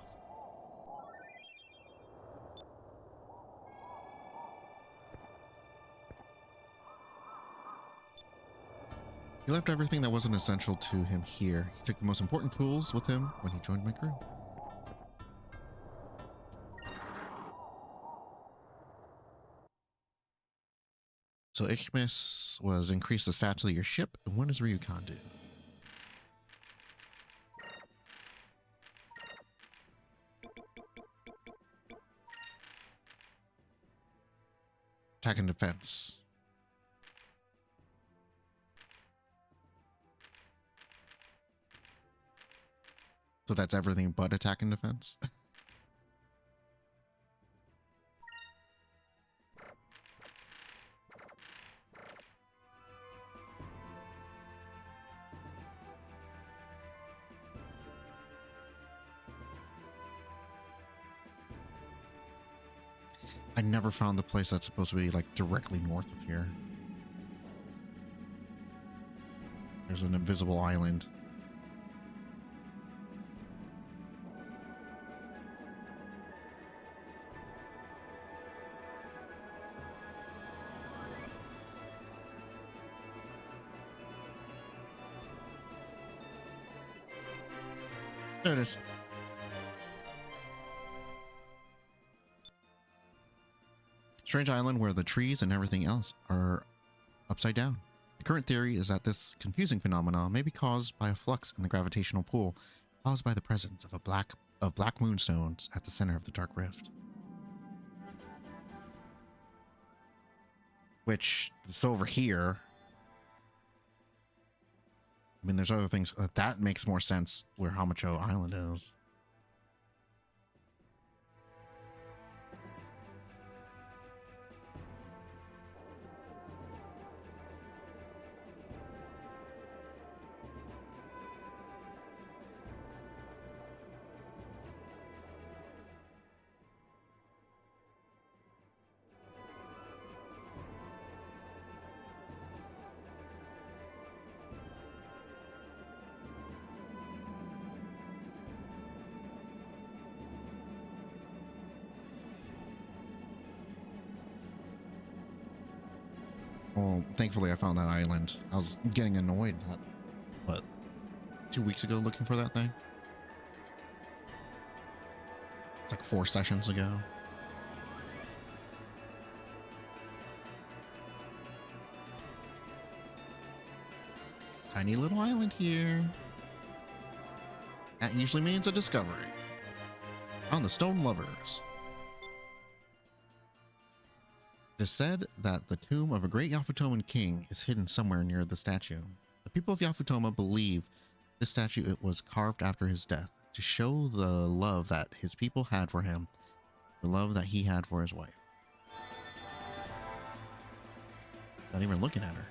He left everything that wasn't essential to him here. He took the most important tools with him when he joined my crew. So Ichmus was increase the stats of your ship, and what does Ryukan do? Attack and defense. So that's everything but attack and defense? I never found the place that's supposed to be like directly north of here. There's an invisible island. There it is. Strange island where the trees and everything else are upside down. The current theory is that this confusing phenomenon may be caused by a flux in the gravitational pull caused by the presence of black moonstones at the center of the dark rift. Which is over here. I mean, there's other things that makes more sense where Hamacho Island is. Well, thankfully I found that island. I was getting annoyed, what, 2 weeks ago looking for that thing? It's like 4 sessions ago. Tiny little island here. That usually means a discovery. On the Stone Lovers. It is said that the tomb of a great Yafutoman king is hidden somewhere near the statue. The people of Yafutoma believe this statue was carved after his death to show the love that his people had for him, the love that he had for his wife. Not even looking at her.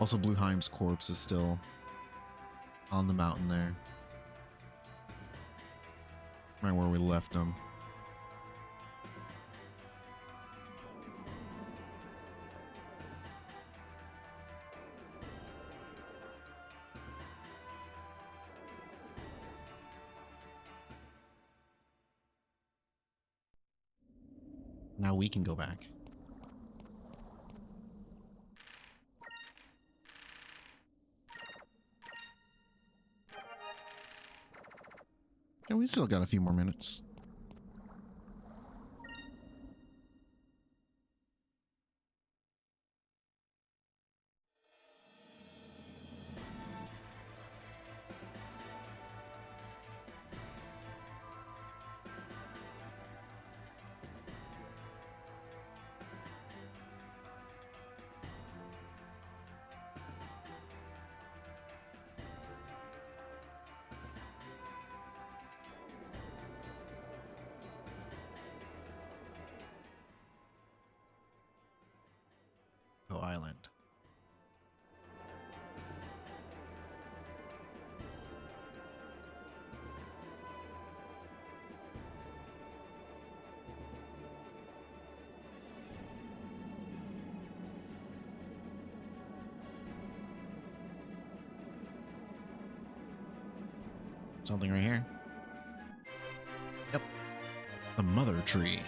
Also, Blueheim's corpse is still on the mountain there. Right where we left him. Now we can go back. And we still got a few more minutes. Island. Something right here. Yep. The Mother Tree.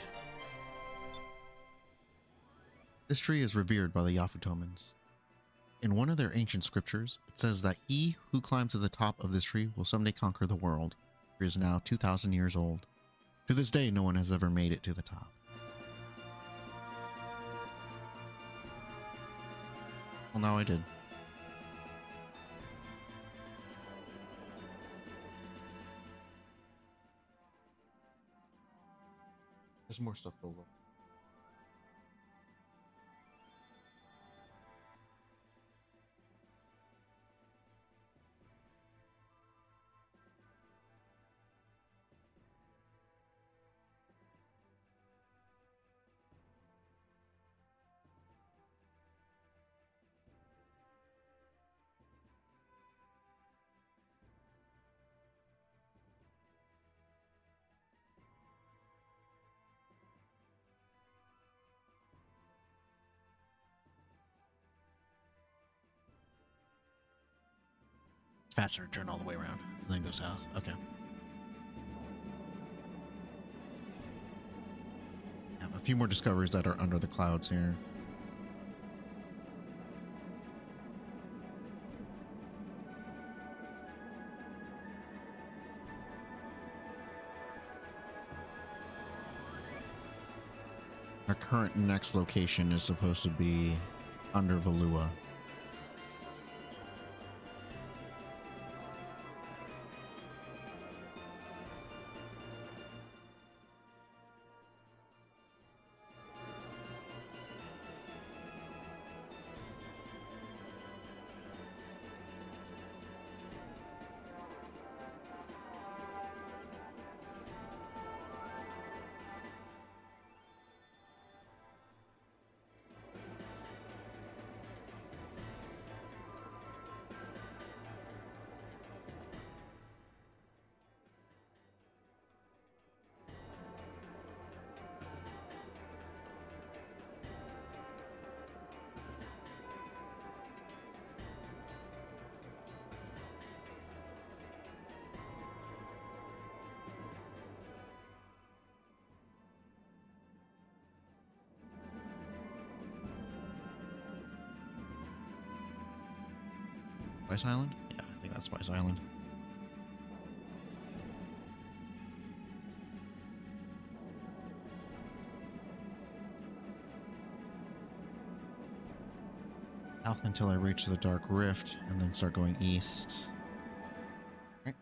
This tree is revered by the Yafutomans. In one of their ancient scriptures, it says that he who climbs to the top of this tree will someday conquer the world. It is now 2,000 years old. To this day, no one has ever made it to the top. Well, now I did. There's more stuff below. Faster to turn all the way around and then go south. Okay. Have a few more discoveries that are under the clouds here. Our current next location is supposed to be under Valua. Spice Island? Yeah, I think that's Spice Island. South until I reach the Dark Rift, and then start going east. Right.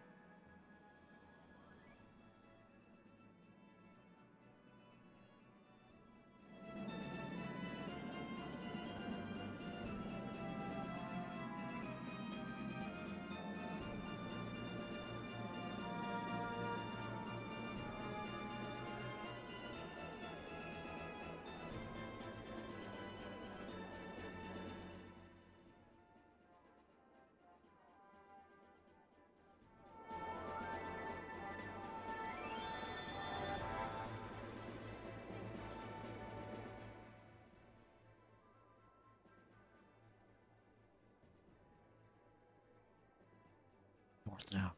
North now.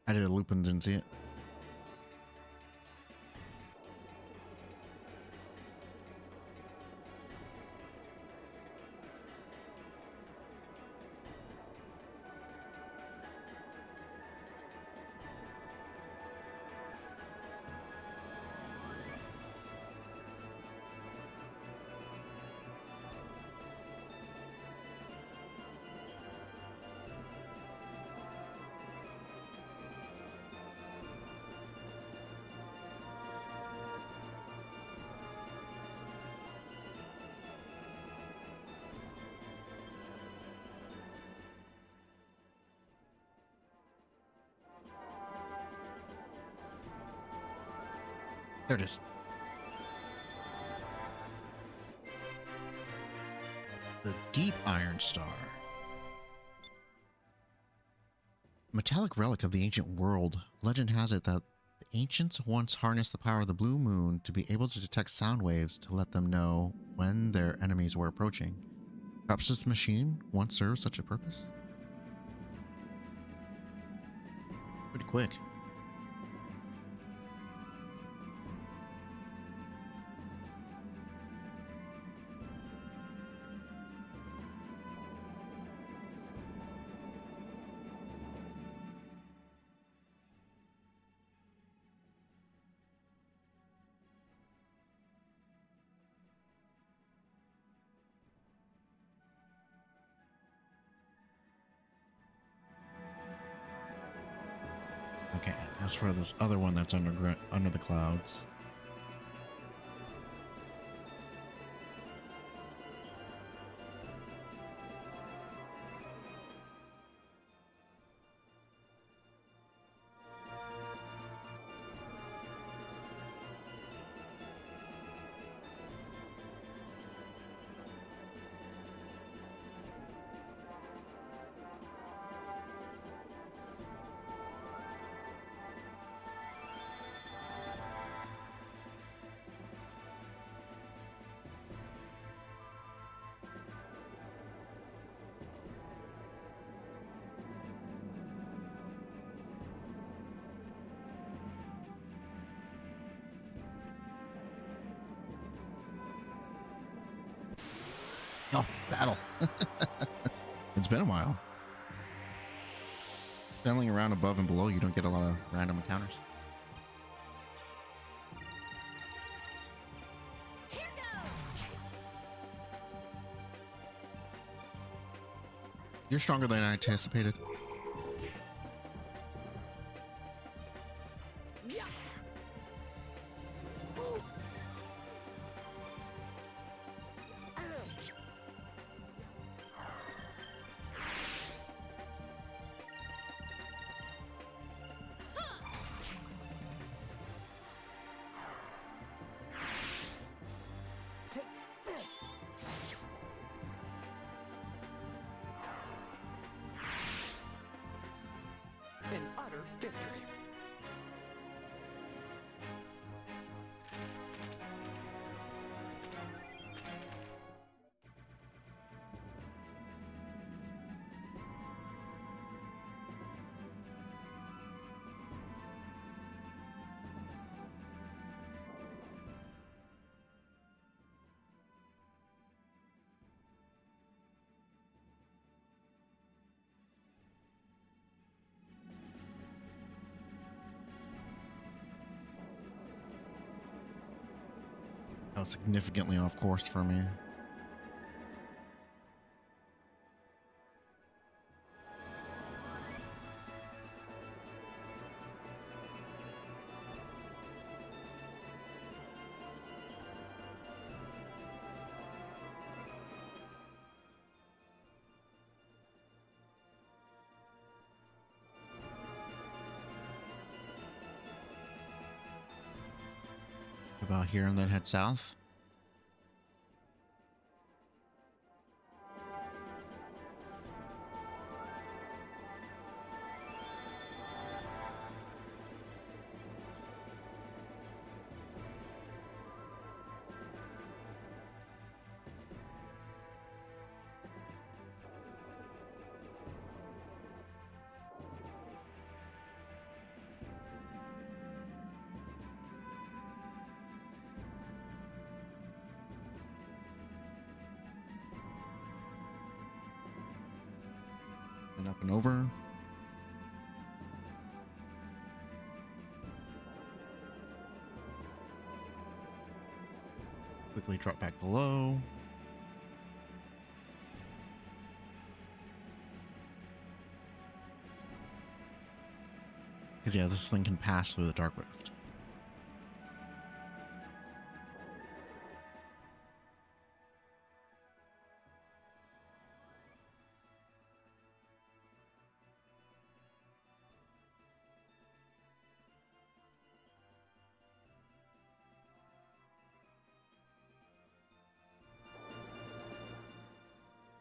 I did a loop and didn't see it. There it is. The Deep Iron Star. Metallic relic of the ancient world. Legend has it that the ancients once harnessed the power of the blue moon to be able to detect sound waves to let them know when their enemies were approaching. Perhaps this machine once served such a purpose? Pretty quick. Okay, as for this other one that's under the clouds. Oh, battle. It's been a while. Battling around above and below, you don't get a lot of random encounters. Here goes. You're stronger than I anticipated. Yeah. Take this! That was significantly off course for me. About here and then head south. And up and over. Quickly drop back below. Because yeah, this thing can pass through the dark rift.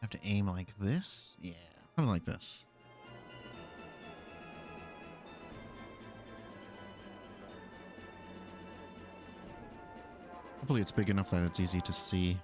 Have to aim like this? Yeah, something like this. Hopefully it's big enough that it's easy to see.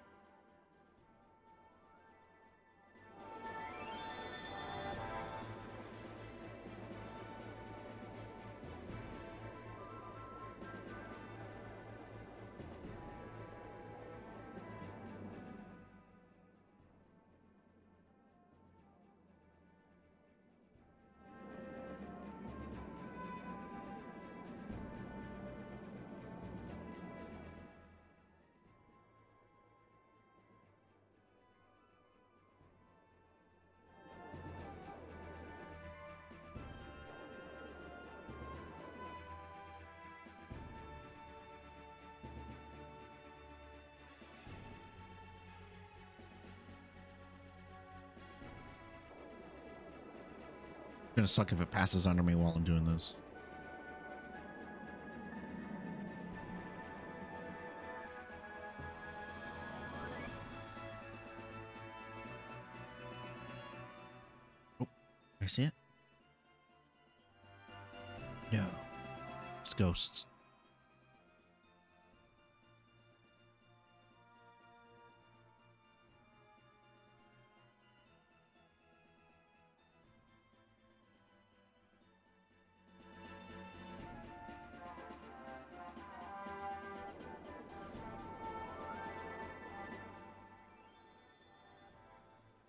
Gonna suck if it passes under me while I'm doing this. Oh, I see it. No, it's ghosts.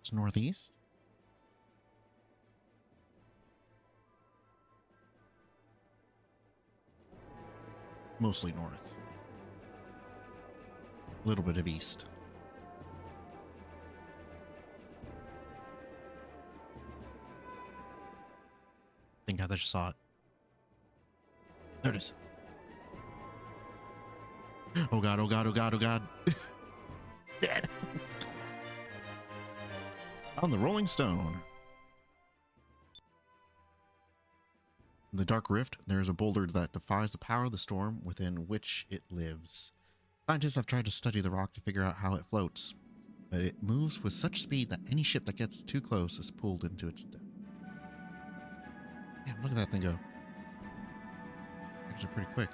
It's northeast. Mostly north. A little bit of east. Think I just saw it. There it is. Oh god, oh god, oh god, oh god. Dead. On the Rolling Stone. In the Dark Rift, there is a boulder that defies the power of the storm within which it lives. Scientists have tried to study the rock to figure out how it floats, but it moves with such speed that any ship that gets too close is pulled into its depth. Damn, look at that thing go. Actually pretty quick.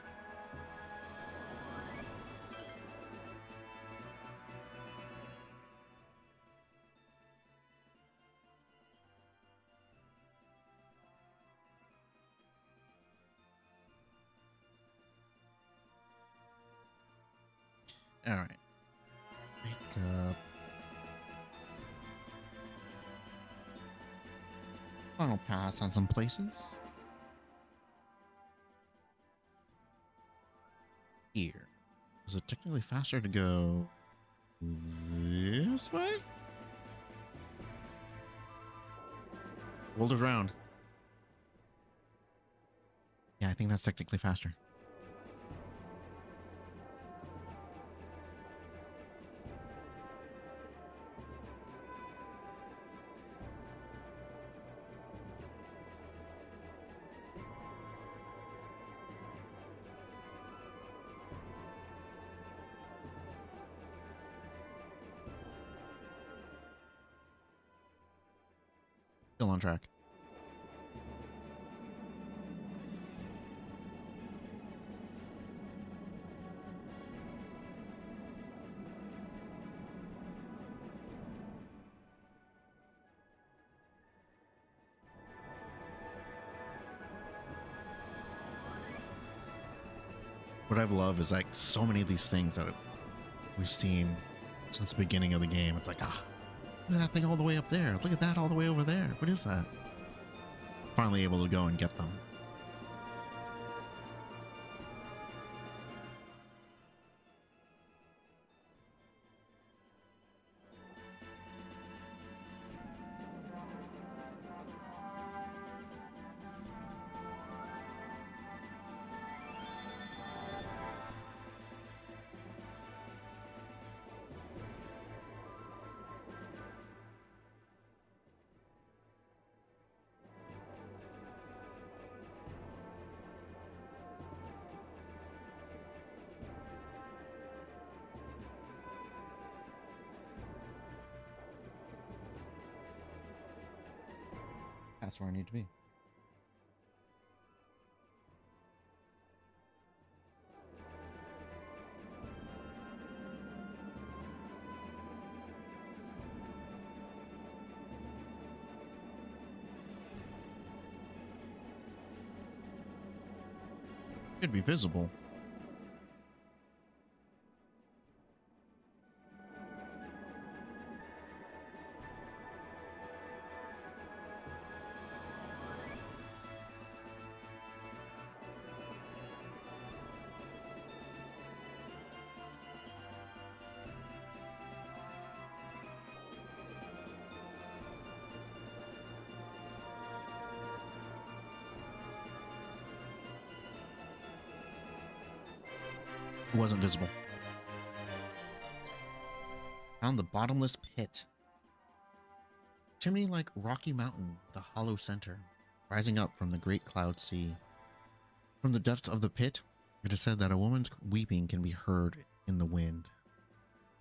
All right. Make up. Final pass on some places. Here. Is it technically faster to go this way? World is round. Yeah, I think that's technically faster. Still on track. What I love is like so many of these things that we've seen since the beginning of the game. It's like, look at that thing all the way up there. Look at that all the way over there. What is that? Finally able to go and get them. That's where I need to be. Should be visible. It wasn't visible. Found the bottomless pit. Chimney like Rocky Mountain, the hollow center, rising up from the great cloud sea. From the depths of the pit, it is said that a woman's weeping can be heard in the wind.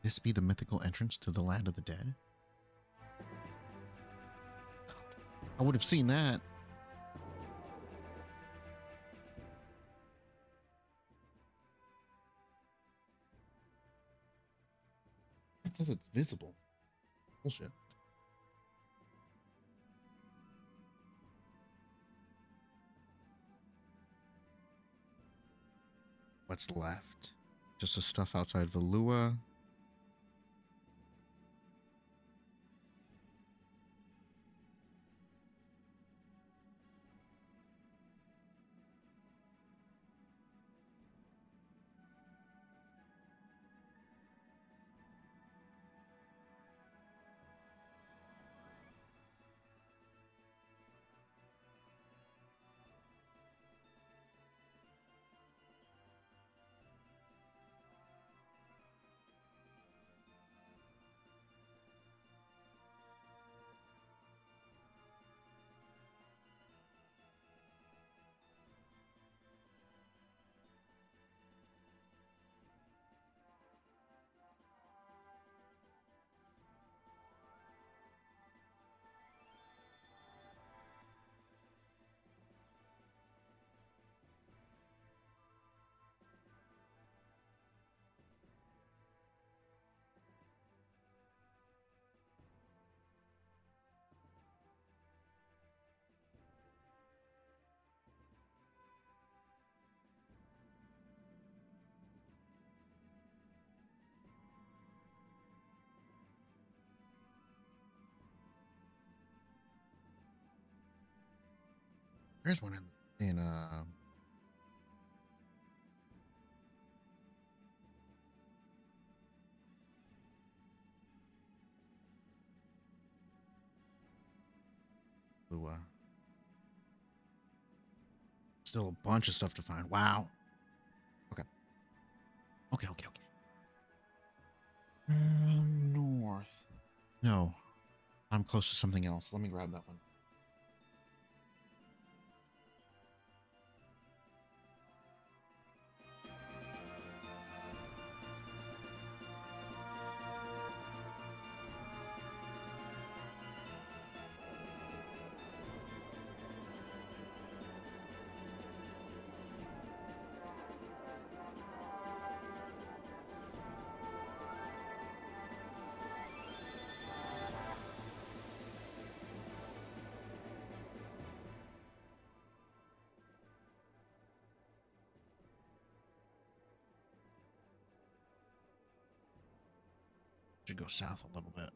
This be the mythical entrance to the land of the dead? God, I would have seen that. It says it's visible. Bullshit. What's left? Just the stuff outside Valua. There's one in Still a bunch of stuff to find. Wow. Okay. Okay. North. No. I'm close to something else. Let me grab that one. Should go south a little bit.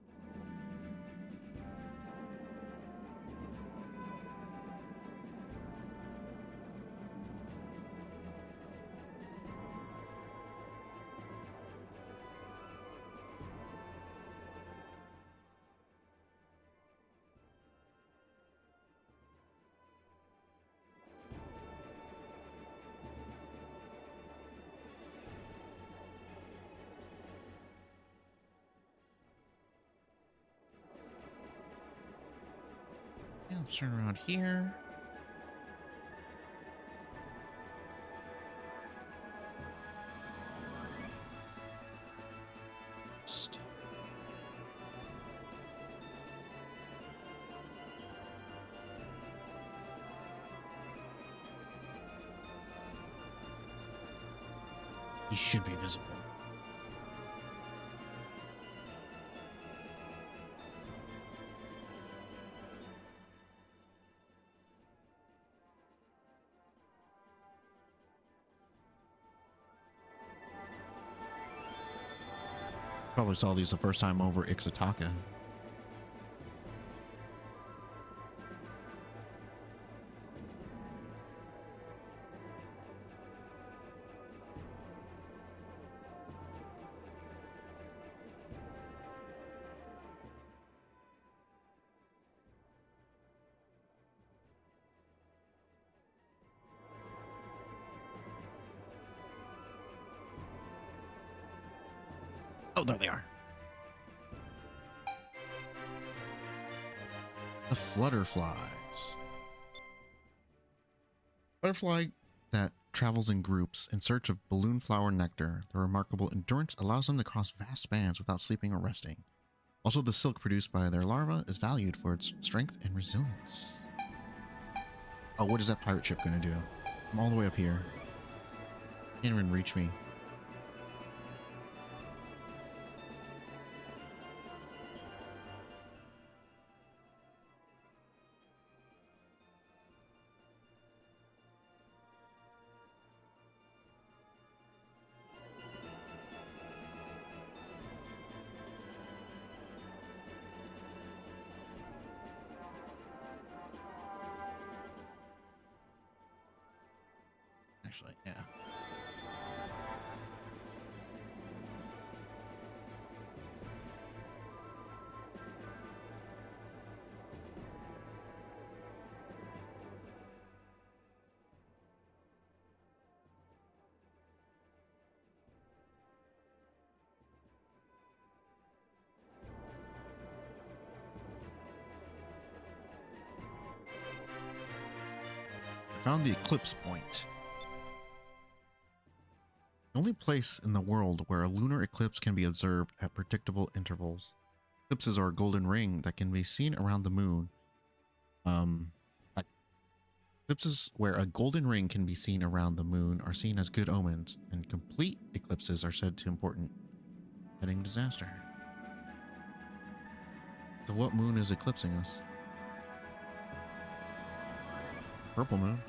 Yeah, let's turn around here. He should be visible. Probably saw these the first time over Ixataka. Oh, there they are. The flutterflies. Butterfly that travels in groups in search of balloon flower nectar. Their remarkable endurance allows them to cross vast spans without sleeping or resting. Also, the silk produced by their larva is valued for its strength and resilience. Oh, what is that pirate ship going to do? I'm all the way up here. Can't even reach me. Actually, yeah. I found the eclipse point. The only place in the world where a lunar eclipse can be observed at predictable intervals. Eclipses are a golden ring that can be seen around the moon. Like eclipses where a golden ring can be seen around the moon are seen as good omens, and complete eclipses are said to important heading disaster. So what moon is eclipsing us? Purple moon.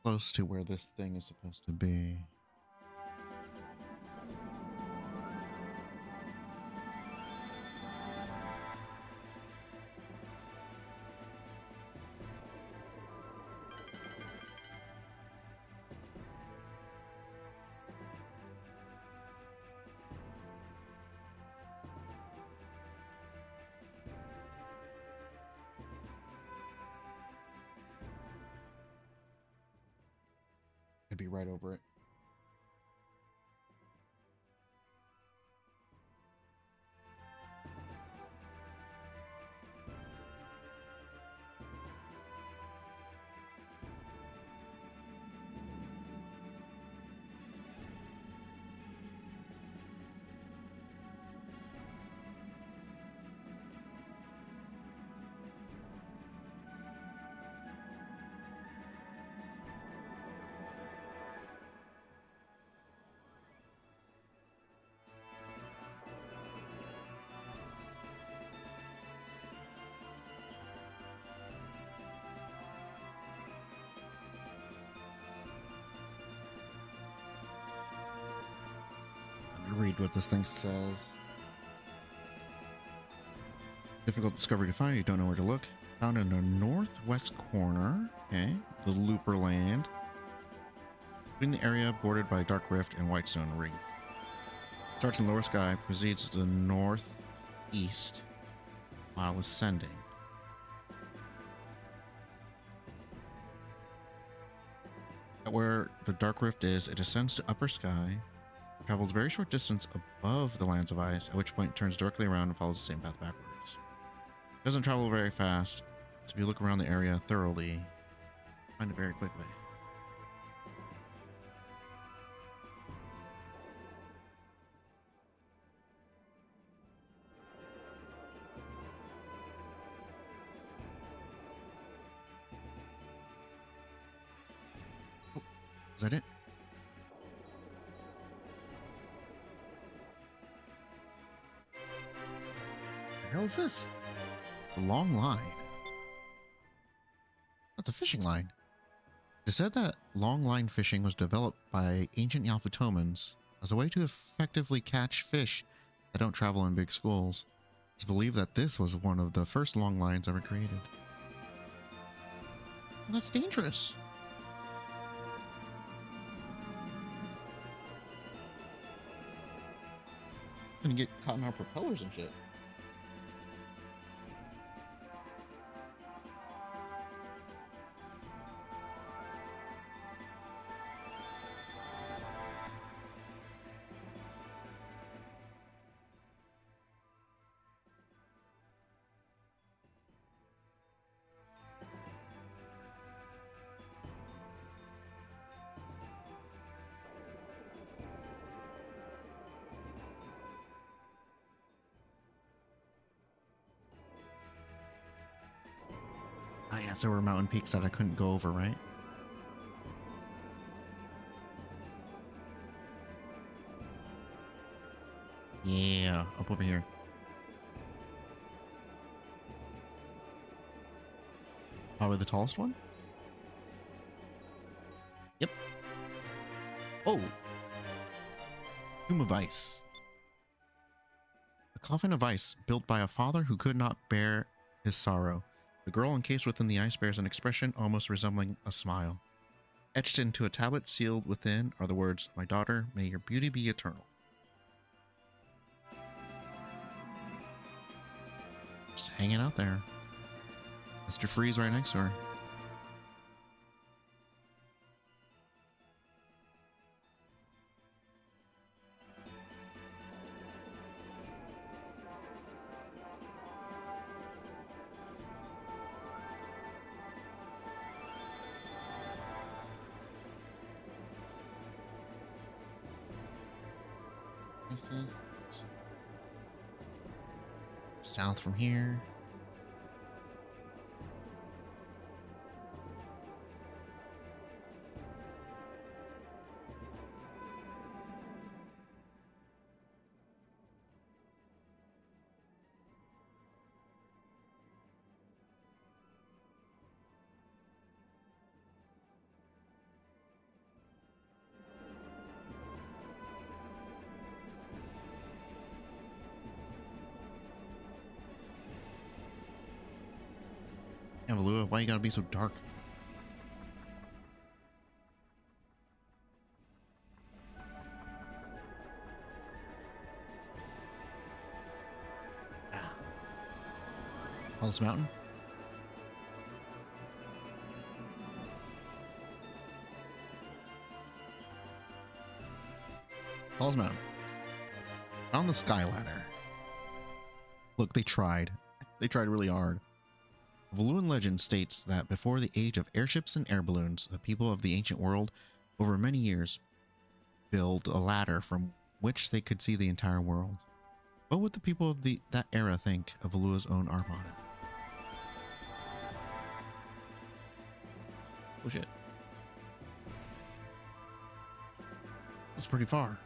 Close to where this thing is supposed to be. be right over it. Read what this thing says. Difficult discovery to find. You don't know where to look. Found in the northwest corner. Okay. The Looper Land. Between the area bordered by Dark Rift and Whitestone Reef. Starts in lower sky. Proceeds to the northeast while ascending. At where the Dark Rift is, it ascends to upper sky. Travels a very short distance above the lands of ice, at which point it turns directly around and follows the same path backwards. It doesn't travel very fast, so if you look around the area thoroughly, find it very quickly. Oh, is that it? What the hell is this? A long line. That's a fishing line. It is said that long line fishing was developed by ancient Yafutomans as a way to effectively catch fish that don't travel in big schools. It's believed that this was one of the first long lines ever created. And that's dangerous. Gonna get caught in our propellers and shit. Ah, yes, there were mountain peaks that I couldn't go over, right? Yeah, up over here. Probably the tallest one? Yep. Oh! Tomb of Ice. A coffin of ice built by a father who could not bear his sorrow. The girl encased within the ice bears an expression almost resembling a smile. Etched into a tablet sealed within are the words, "My daughter, may your beauty be eternal." Just hanging out there. Mr. Freeze right next to her. This is south from here. Evalua, why you gotta be so dark? Ah. Tallest mountain? Falls Mountain. Found the sky ladder. Look, they tried. They tried really hard. Valuan legend states that before the age of airships and air balloons, the people of the ancient world, over many years, built a ladder from which they could see the entire world. What would the people of that era think of Valua's own armada? Oh shit. That's pretty far.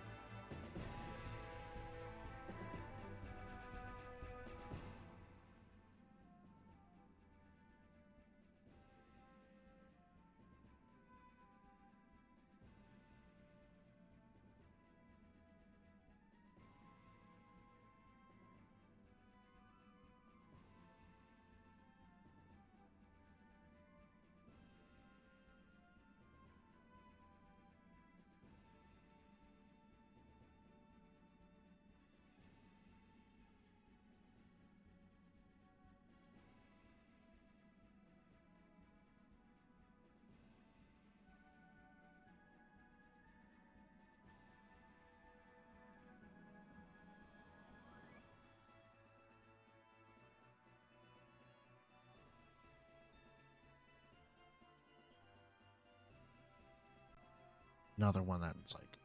Another one that's like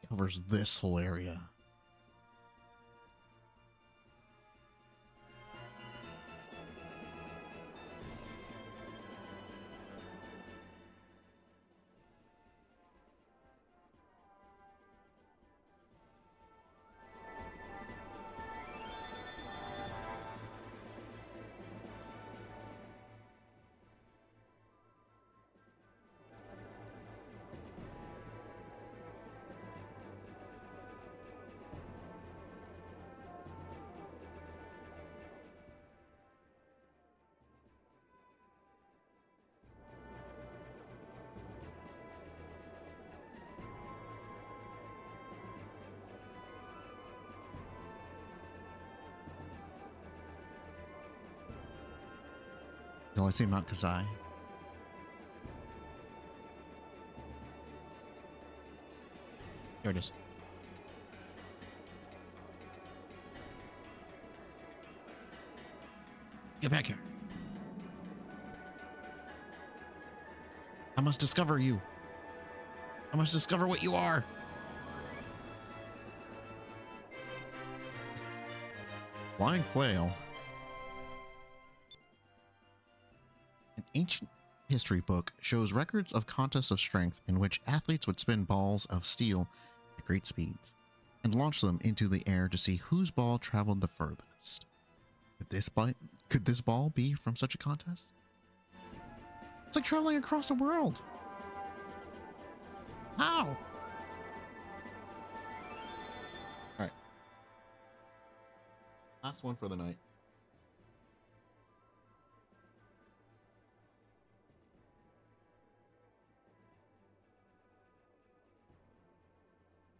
covers this whole area. Till I see Mount Kazai. Here it is. Get back here. I must discover you. I must discover what you are. Flying flail. An ancient history book shows records of contests of strength in which athletes would spin balls of steel at great speeds and launch them into the air to see whose ball traveled the furthest. Could this ball be from such a contest? It's like traveling across the world. How? All right. Last one for the night.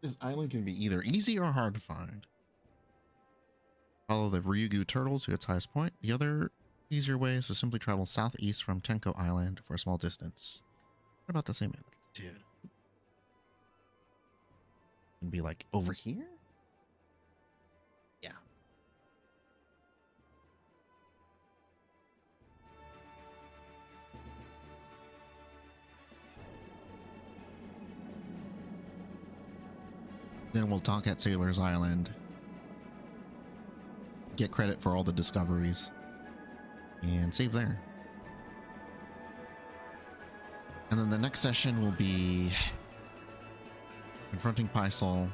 This island can be either easy or hard to find. Follow the Ryugu turtle to its highest point. The other easier way is to simply travel southeast from Tenko Island for a small distance. What about the same altitude? And be like over here? Yeah. Then we'll talk at Sailor's Island. Get credit for all the discoveries. And save there. And then the next session will be confronting Pysol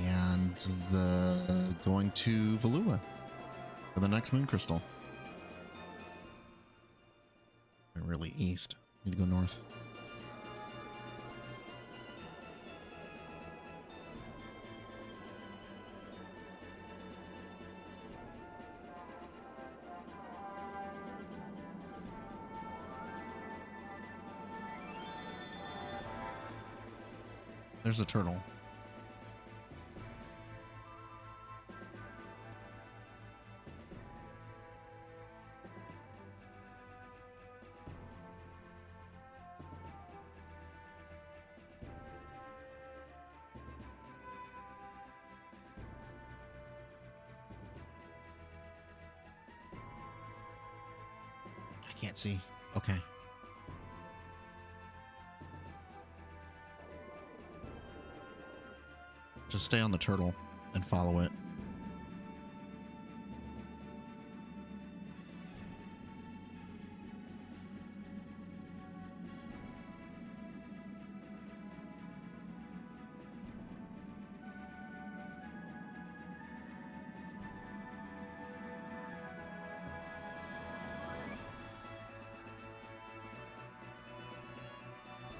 and the going to Valua for the next moon crystal. We're really east. Need to go north. There's a turtle. can't see. Okay. Just stay on the turtle and follow it.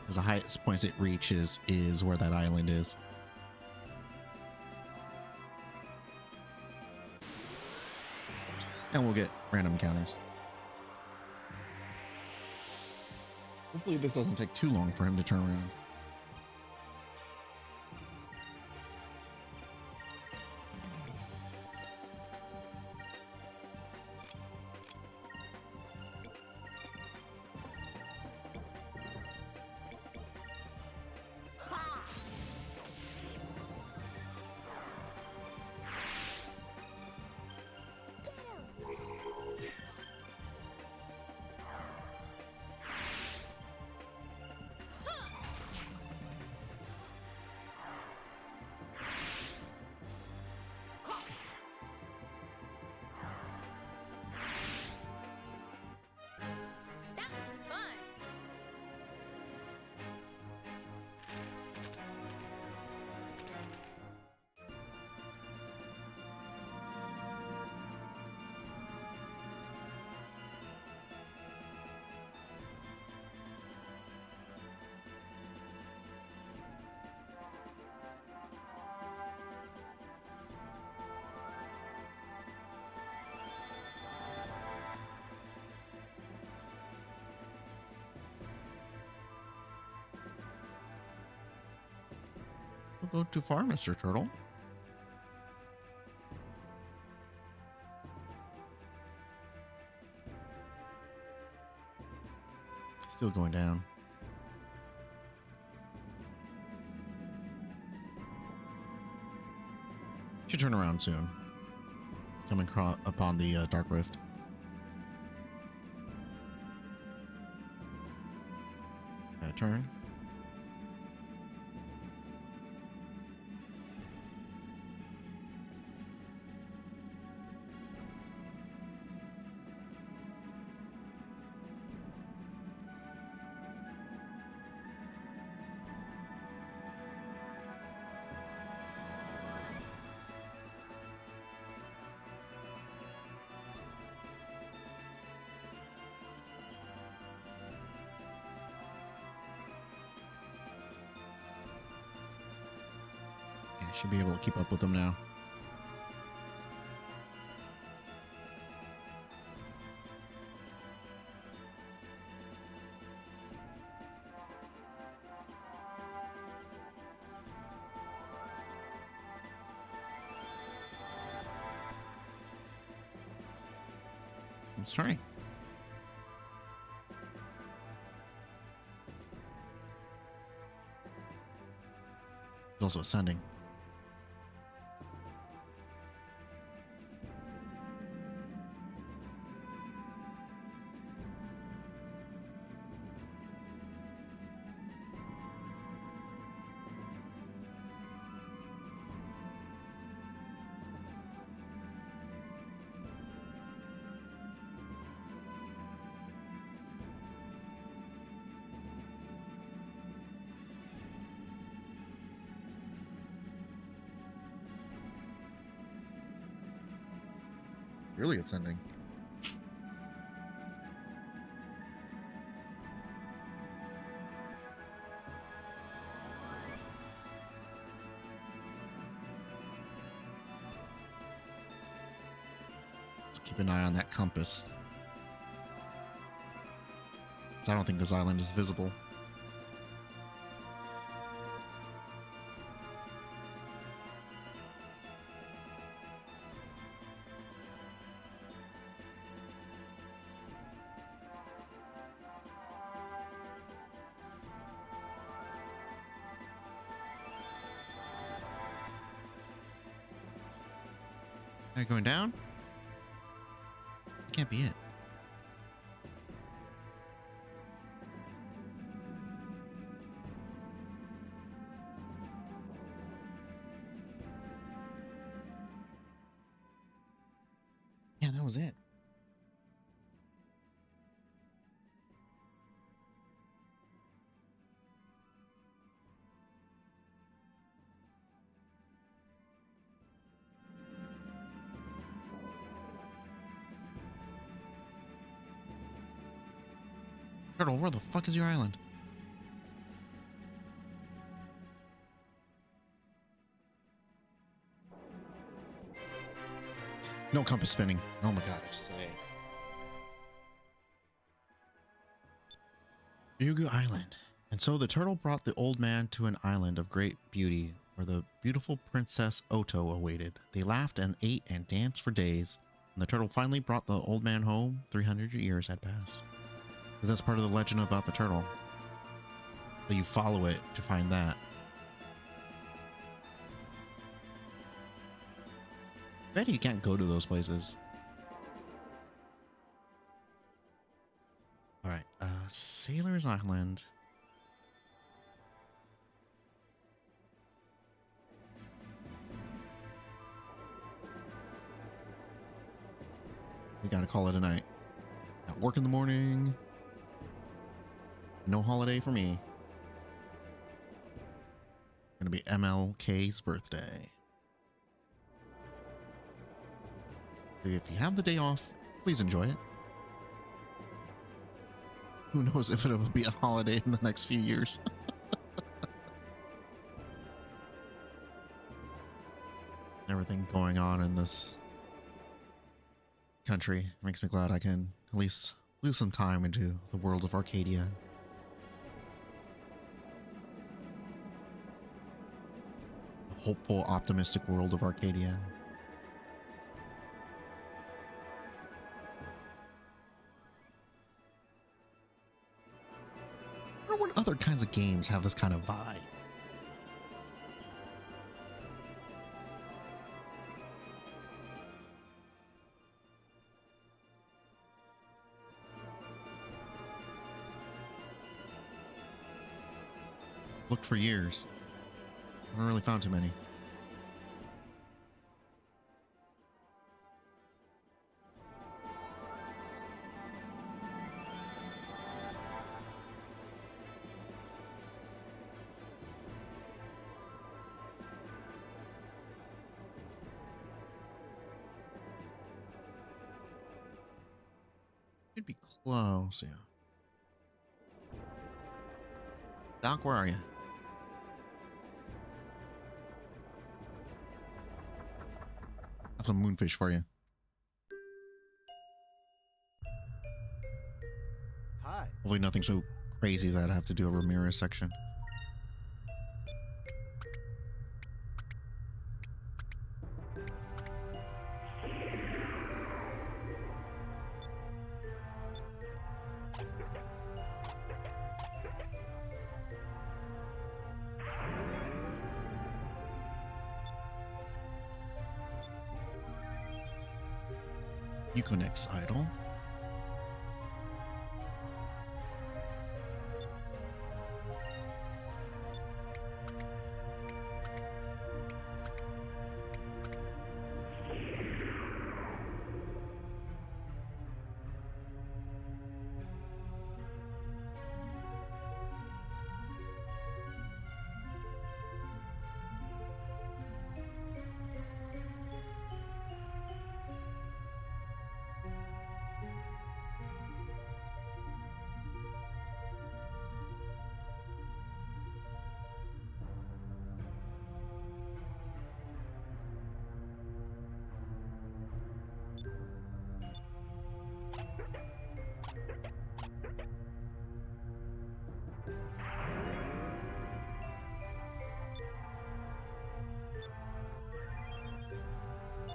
Because the highest points it reaches is where that island is. And we'll get random encounters. Hopefully this doesn't take too long for him to turn around. That was fun. Don't go too far, Mr. Turtle. Still going down. Should turn around soon. Coming upon the Dark Rift. Turn. Should be able to keep up with them now. It's turning. It's also ascending. Really ascending. So keep an eye on that compass. I don't think this island is visible. Are you going down? That can't be it. Yeah, that was it. Turtle, where the fuck is your island? No compass spinning. Oh my god, it's today. Ryugu Island. And so the turtle brought the old man to an island of great beauty where the beautiful Princess Oto awaited. They laughed and ate and danced for days. And the turtle finally brought the old man home. 300 years had passed. Because that's part of the legend about the turtle. So you follow it to find that. Bet you can't go to those places. All right, Sailor's Island. We gotta call it a night. Got work in the morning. No holiday for me. Gonna be MLK's birthday. If you have the day off, please enjoy it. Who knows if it will be a holiday in the next few years. Everything going on in this country makes me glad I can at least lose some time into the world of Arcadia. The hopeful, optimistic world of Arcadia. I wonder what other kinds of games have this kind of vibe. Looked for years. Haven't really found too many. It'd be close, yeah. Doc, where are you? That's a moonfish for you. Hi. Hopefully nothing so crazy that I have to do a Ramirez section. Uconix idol.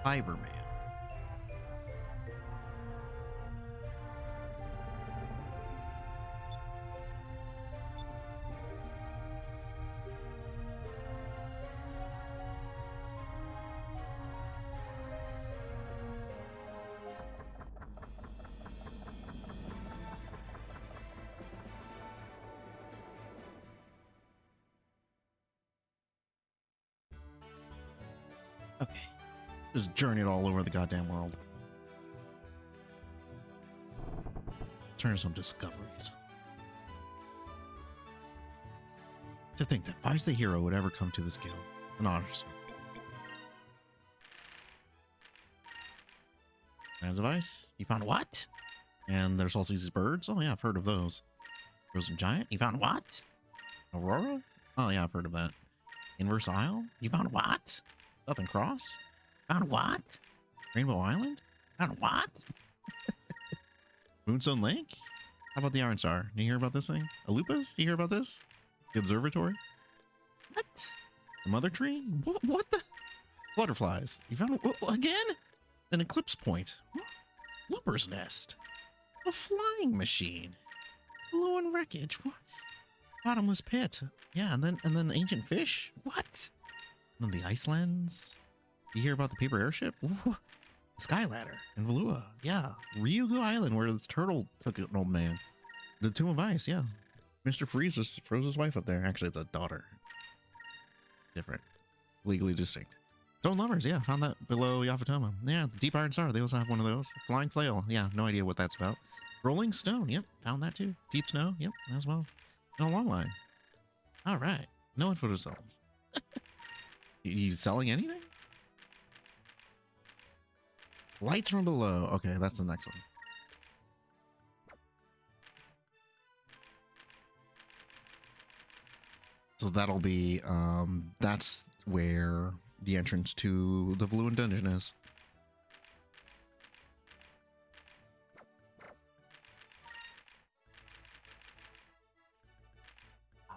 Fiberman. Okay. Just journeyed all over the goddamn world. Turn some discoveries. To think that Vice the hero would ever come to this guild. An honors. There's a Vice. You found what? And there's also these birds. Oh yeah, I've heard of those. Frozen Giant. You found what? Aurora? Oh yeah, I've heard of that. Inverse Isle? You found what? Southern Cross? Found what? Rainbow Island? Found what? Moonstone Lake? How about the Iron Star? You hear about this thing? Alupas? You hear about this? The observatory? What? The mother tree? What the? Butterflies. You found again? An eclipse point. Looper's nest. A flying machine. Blowing wreckage. What? Bottomless pit. Yeah, and then ancient fish. What? And then the ice lens. You hear about the paper airship? Ooh, the sky ladder in Valua. Yeah, Ryugu Island where this turtle took an old man. The Tomb of Ice. Yeah, Mr. Freeze just froze his wife up there. Actually, it's a daughter. Different, legally distinct. Stone Lovers. Yeah, found that below Yafatoma. Yeah, the Deep Iron Star. They also have one of those. Flying Flail. Yeah, no idea what that's about. Rolling Stone. Yep, found that too. Deep Snow. Yep, as well. And a long line. All right. No info to sell. You selling anything? Lights from below. Okay, that's the next one. So that'll be, that's where the entrance to the Valuan dungeon is.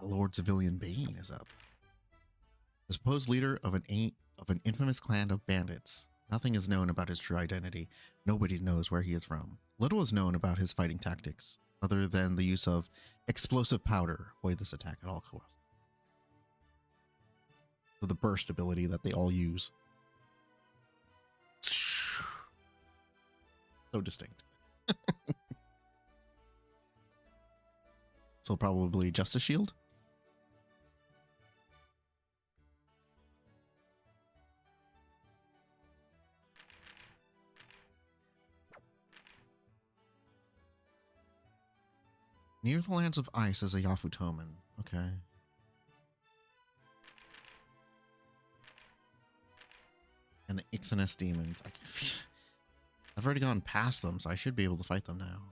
Lord Civilian Bane is up. The supposed leader of an infamous clan of bandits. Nothing is known about his true identity. Nobody knows where he is from. Little is known about his fighting tactics, other than the use of explosive powder. Avoid this attack at all costs. So the burst ability that they all use. So distinct. So probably Justice Shield. Near the lands of ice is a Yafutoman. Okay. And the Ixanes demons. I've already gone past them, so I should be able to fight them now.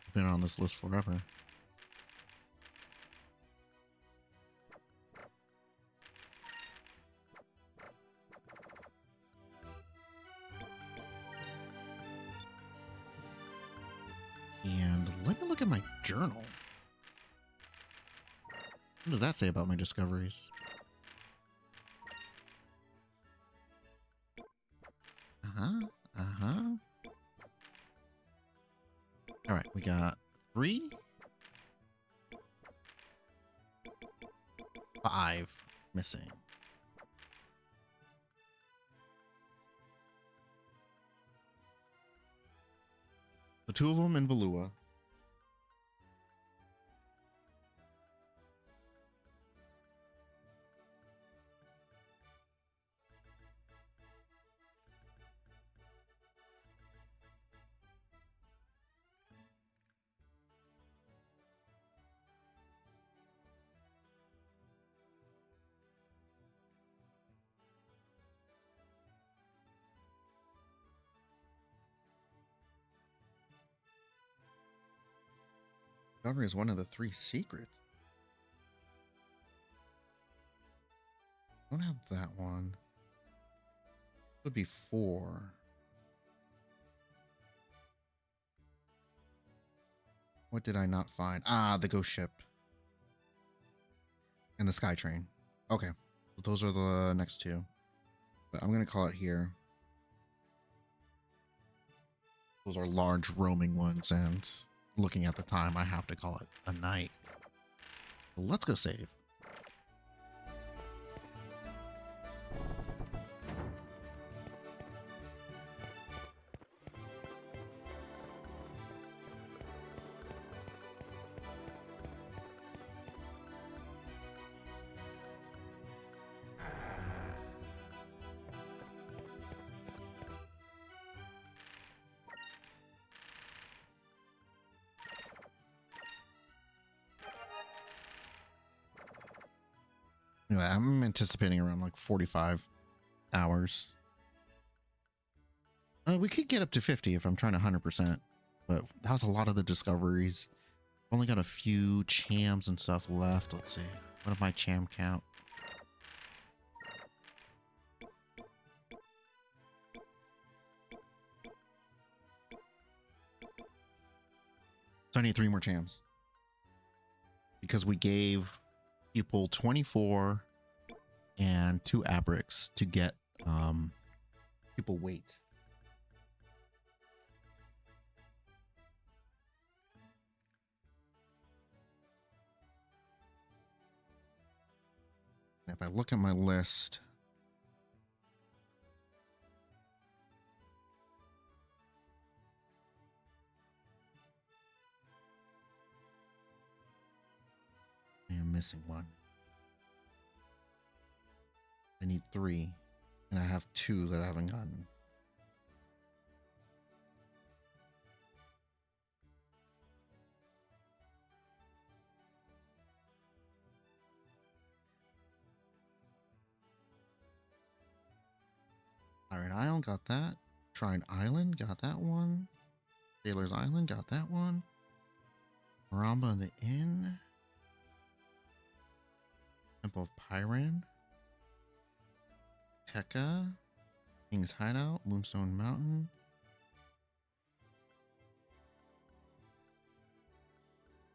I've been on this list forever. And let me look at my journal. What does that say about my discoveries? Uh-huh. Uh-huh. All right, we got 3, 5 missing. The 2 of them in Valua. Discovery is one of the 3 secrets. I don't have that one. Would be 4. What did I not find? Ah, the ghost ship. And the sky train. Okay. So those are the next 2. But I'm going to call it here. Those are large roaming ones, and looking at the time, I have to call it a night. So let's go save. Yeah, I'm anticipating around like 45 hours. We could get up to 50 if I'm trying to 100%, but that was a lot of the discoveries. Only got a few chams and stuff left. Let's see. What is my cham count? So I need 3 more chams. Because we gave people 24 and 2 abrics to get people weight. And if I look at my list, I am missing one. I need 3, and I have 2 that I haven't gotten. Pirate Isle, got that. Shrine Island, got that one. Sailor's Island, got that one. Maramba and the Inn. Temple of Pyran. Tekka. King's Hideout. Moonstone Mountain.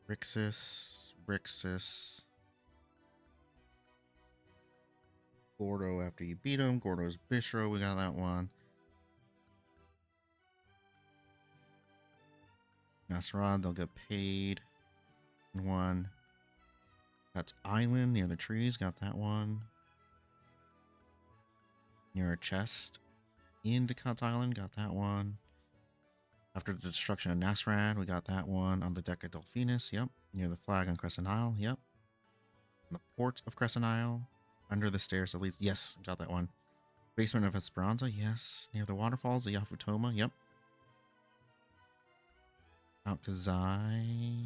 Rixus. Gordo after you beat him. Gordo's Bistro, we got that one. Nasrad, they'll get paid. One. That's Island near the trees, got that one. Near a chest. In Decat's Island, got that one. After the destruction of Nasrad, we got that one. On the deck of Delphinus, yep. Near the flag on Crescent Isle, yep. On the port of Crescent Isle. Under the stairs at least, yes, got that one. Basement of Esperanza, yes. Near the waterfalls, the Yafutoma, yep. Mount Kazai.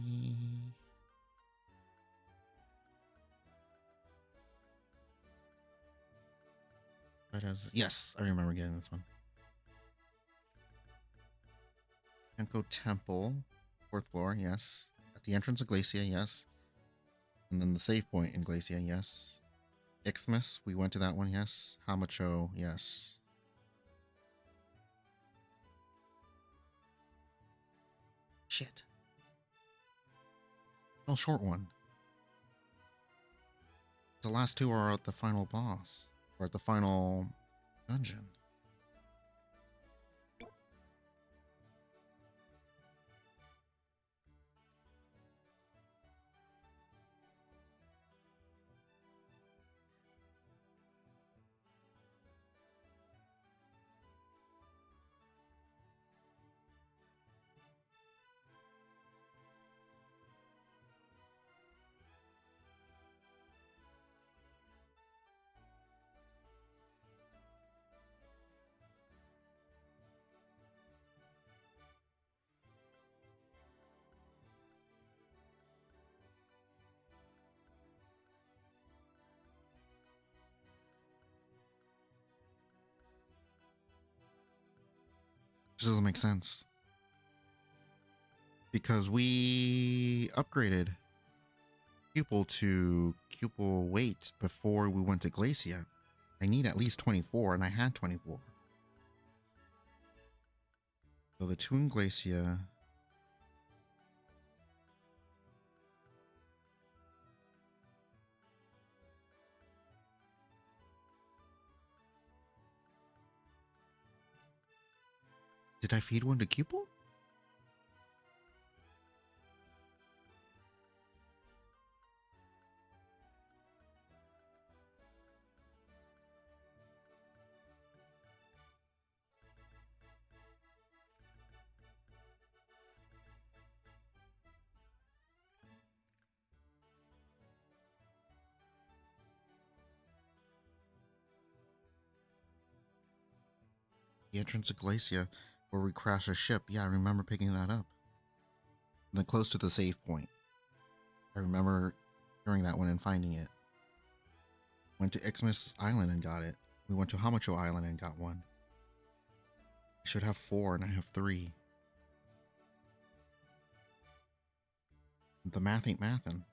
Yes, I remember getting this one. Tenko Temple, 4th floor, yes. At the entrance of Glacia, yes. And then the save point in Glacia, yes. Xmas, we went to that one, yes. Hamacho, yes. Shit. No short one. The last 2 are at the final boss. Or at the final dungeon. This doesn't make sense. Because we upgraded pupil to pupil weight before we went to Glacia. I need at least 24, and I had 24. So the 2 in Glacia. Did I feed one to Cupel? The entrance of Glacia, where we crash a ship. Yeah, I remember picking that up. And then close to the save point. I remember hearing that one and finding it. Went to Xmas Island and got it. We went to Hamacho Island and got one. I should have 4 and I have 3. The math ain't mathin'.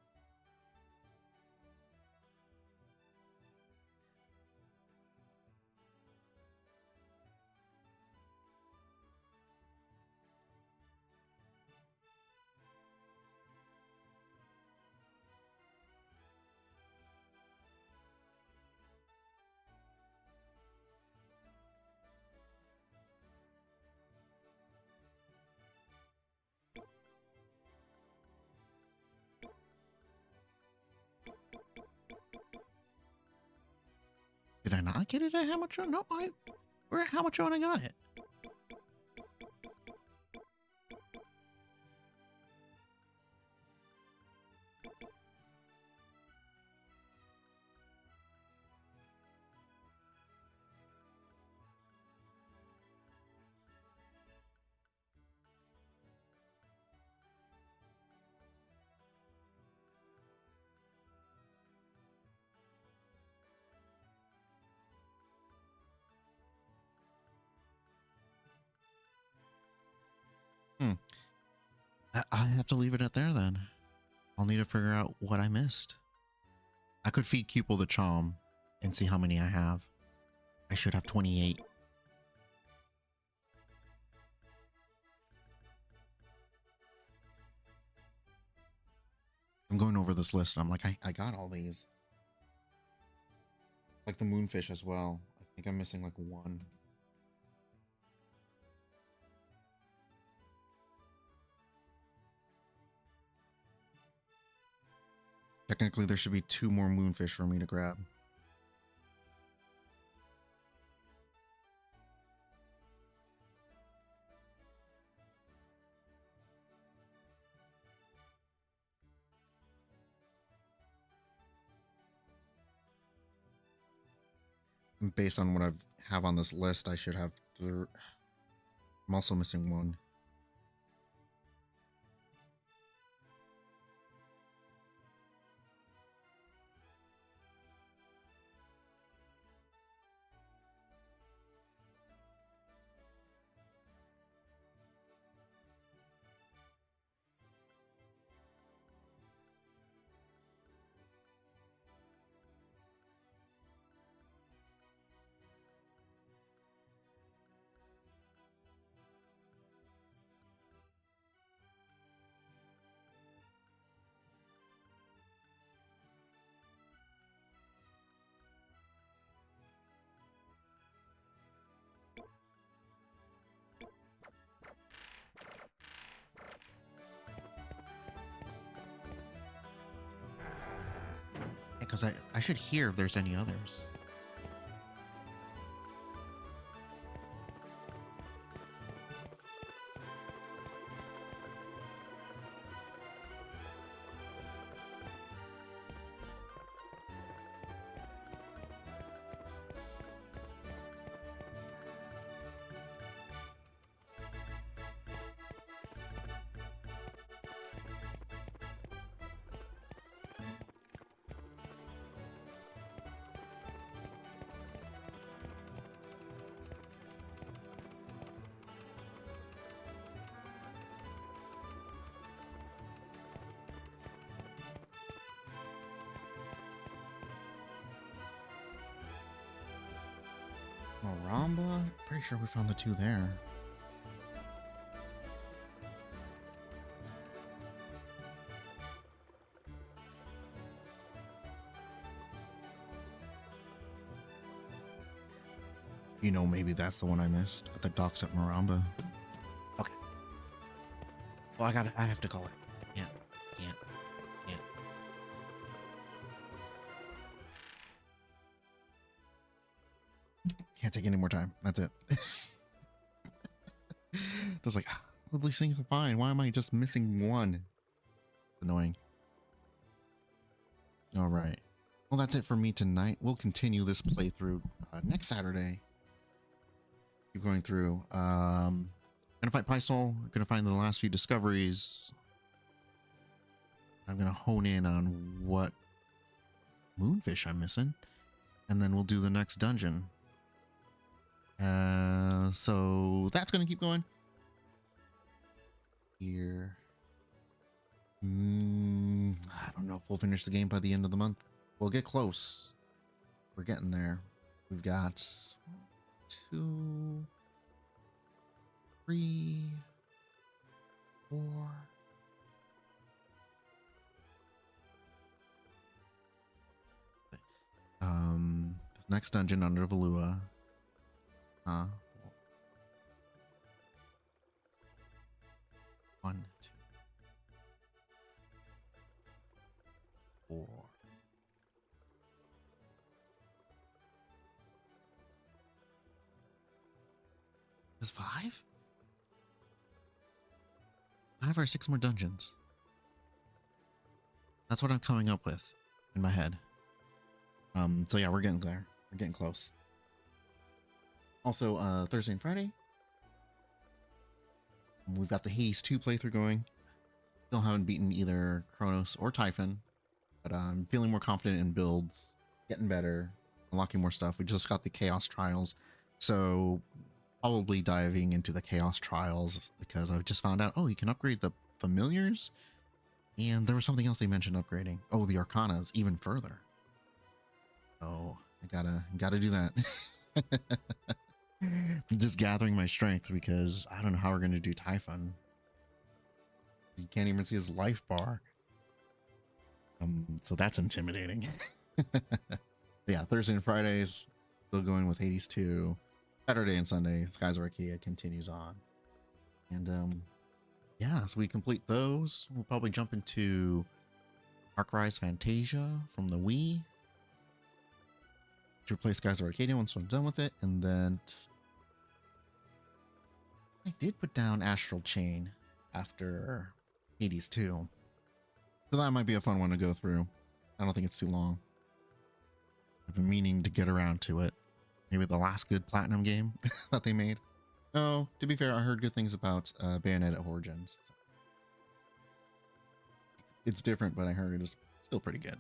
Did I not get it at Hamacho? No, we're at Hamacho and I got it. I have to leave it at there then. I'll need to figure out what I missed. I could feed Cupil the Chom and see how many I have. I should have 28. I'm going over this list and I'm like, I got all these. Like the moonfish as well. I think I'm missing like 1. Technically, there should be 2 more moonfish for me to grab. And based on what I have on this list, I should have... I'm also missing 1. Because I should hear if there's any others. Maramba? Pretty sure we found the 2 there. You know, maybe that's the one I missed at the docks at Maramba. Okay. Well, I have to call it. Can't. Can't take any more time. That's it. Just like, all these things are fine. Why am I just missing 1? Annoying. All right. Well, that's it for me tonight. We'll continue this playthrough next Saturday. Keep going through. Gonna fight Pysol. Gonna find the last few discoveries. I'm gonna hone in on what moonfish I'm missing. and then we'll do the next dungeon. So that's gonna keep going. Here. I don't know if we'll finish the game by the end of the month. We'll get close. We're getting there. We've got 2, 3, 4. This next dungeon under Valua. 1, 2, 4. There's 5? 5 or 6 more dungeons. That's what I'm coming up with in my head. So yeah, we're getting there. We're getting close. Also, Thursday and Friday, we've got the Hades 2 playthrough going. Still haven't beaten either Chronos or Typhon, but I'm feeling more confident in builds, getting better, unlocking more stuff. We just got the Chaos Trials, so probably diving into the Chaos Trials because I've just found out, oh, you can upgrade the familiars, and there was something else they mentioned upgrading. Oh, the Arcanas even further. So I gotta do that. I'm just gathering my strength because I don't know how we're gonna do Typhon. You can't even see his life bar. So that's intimidating. Yeah, Thursday and Fridays still going with Hades 2. Saturday and Sunday, Skies of Arcadia continues on. And yeah, so we complete those. We'll probably jump into Arcrise Fantasia from the Wii to replace Skies of Arcadia once we're done with it. And then I did put down Astral Chain after Hades 2. So that might be a fun one to go through. I don't think it's too long. I've been meaning to get around to it. Maybe the last good Platinum game that they made. Oh, to be fair, I heard good things about Bayonetta Origins. It's different, but I heard it is still pretty good.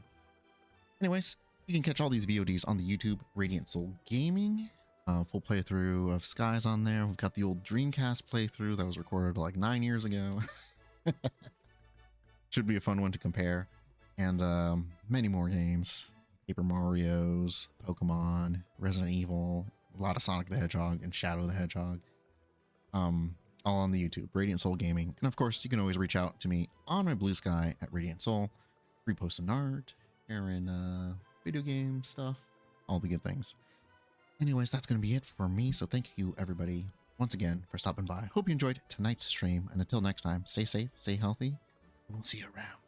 Anyways, you can catch all these VODs on the YouTube Radiant Soul Gaming. Full playthrough of Skies on there. We've got the old Dreamcast playthrough that was recorded like 9 years ago. Should be a fun one to compare. And many more games. Paper Mario's, Pokemon, Resident Evil, a lot of Sonic the Hedgehog and Shadow the Hedgehog. All on the YouTube, Radiant Soul Gaming. And of course, you can always reach out to me on my Blue Sky at Radiant Soul. Reposting art, sharing video game stuff, all the good things. Anyways, that's going to be it for me. So thank you, everybody, once again for stopping by. Hope you enjoyed tonight's stream. And until next time, stay safe, stay healthy, and we'll see you around.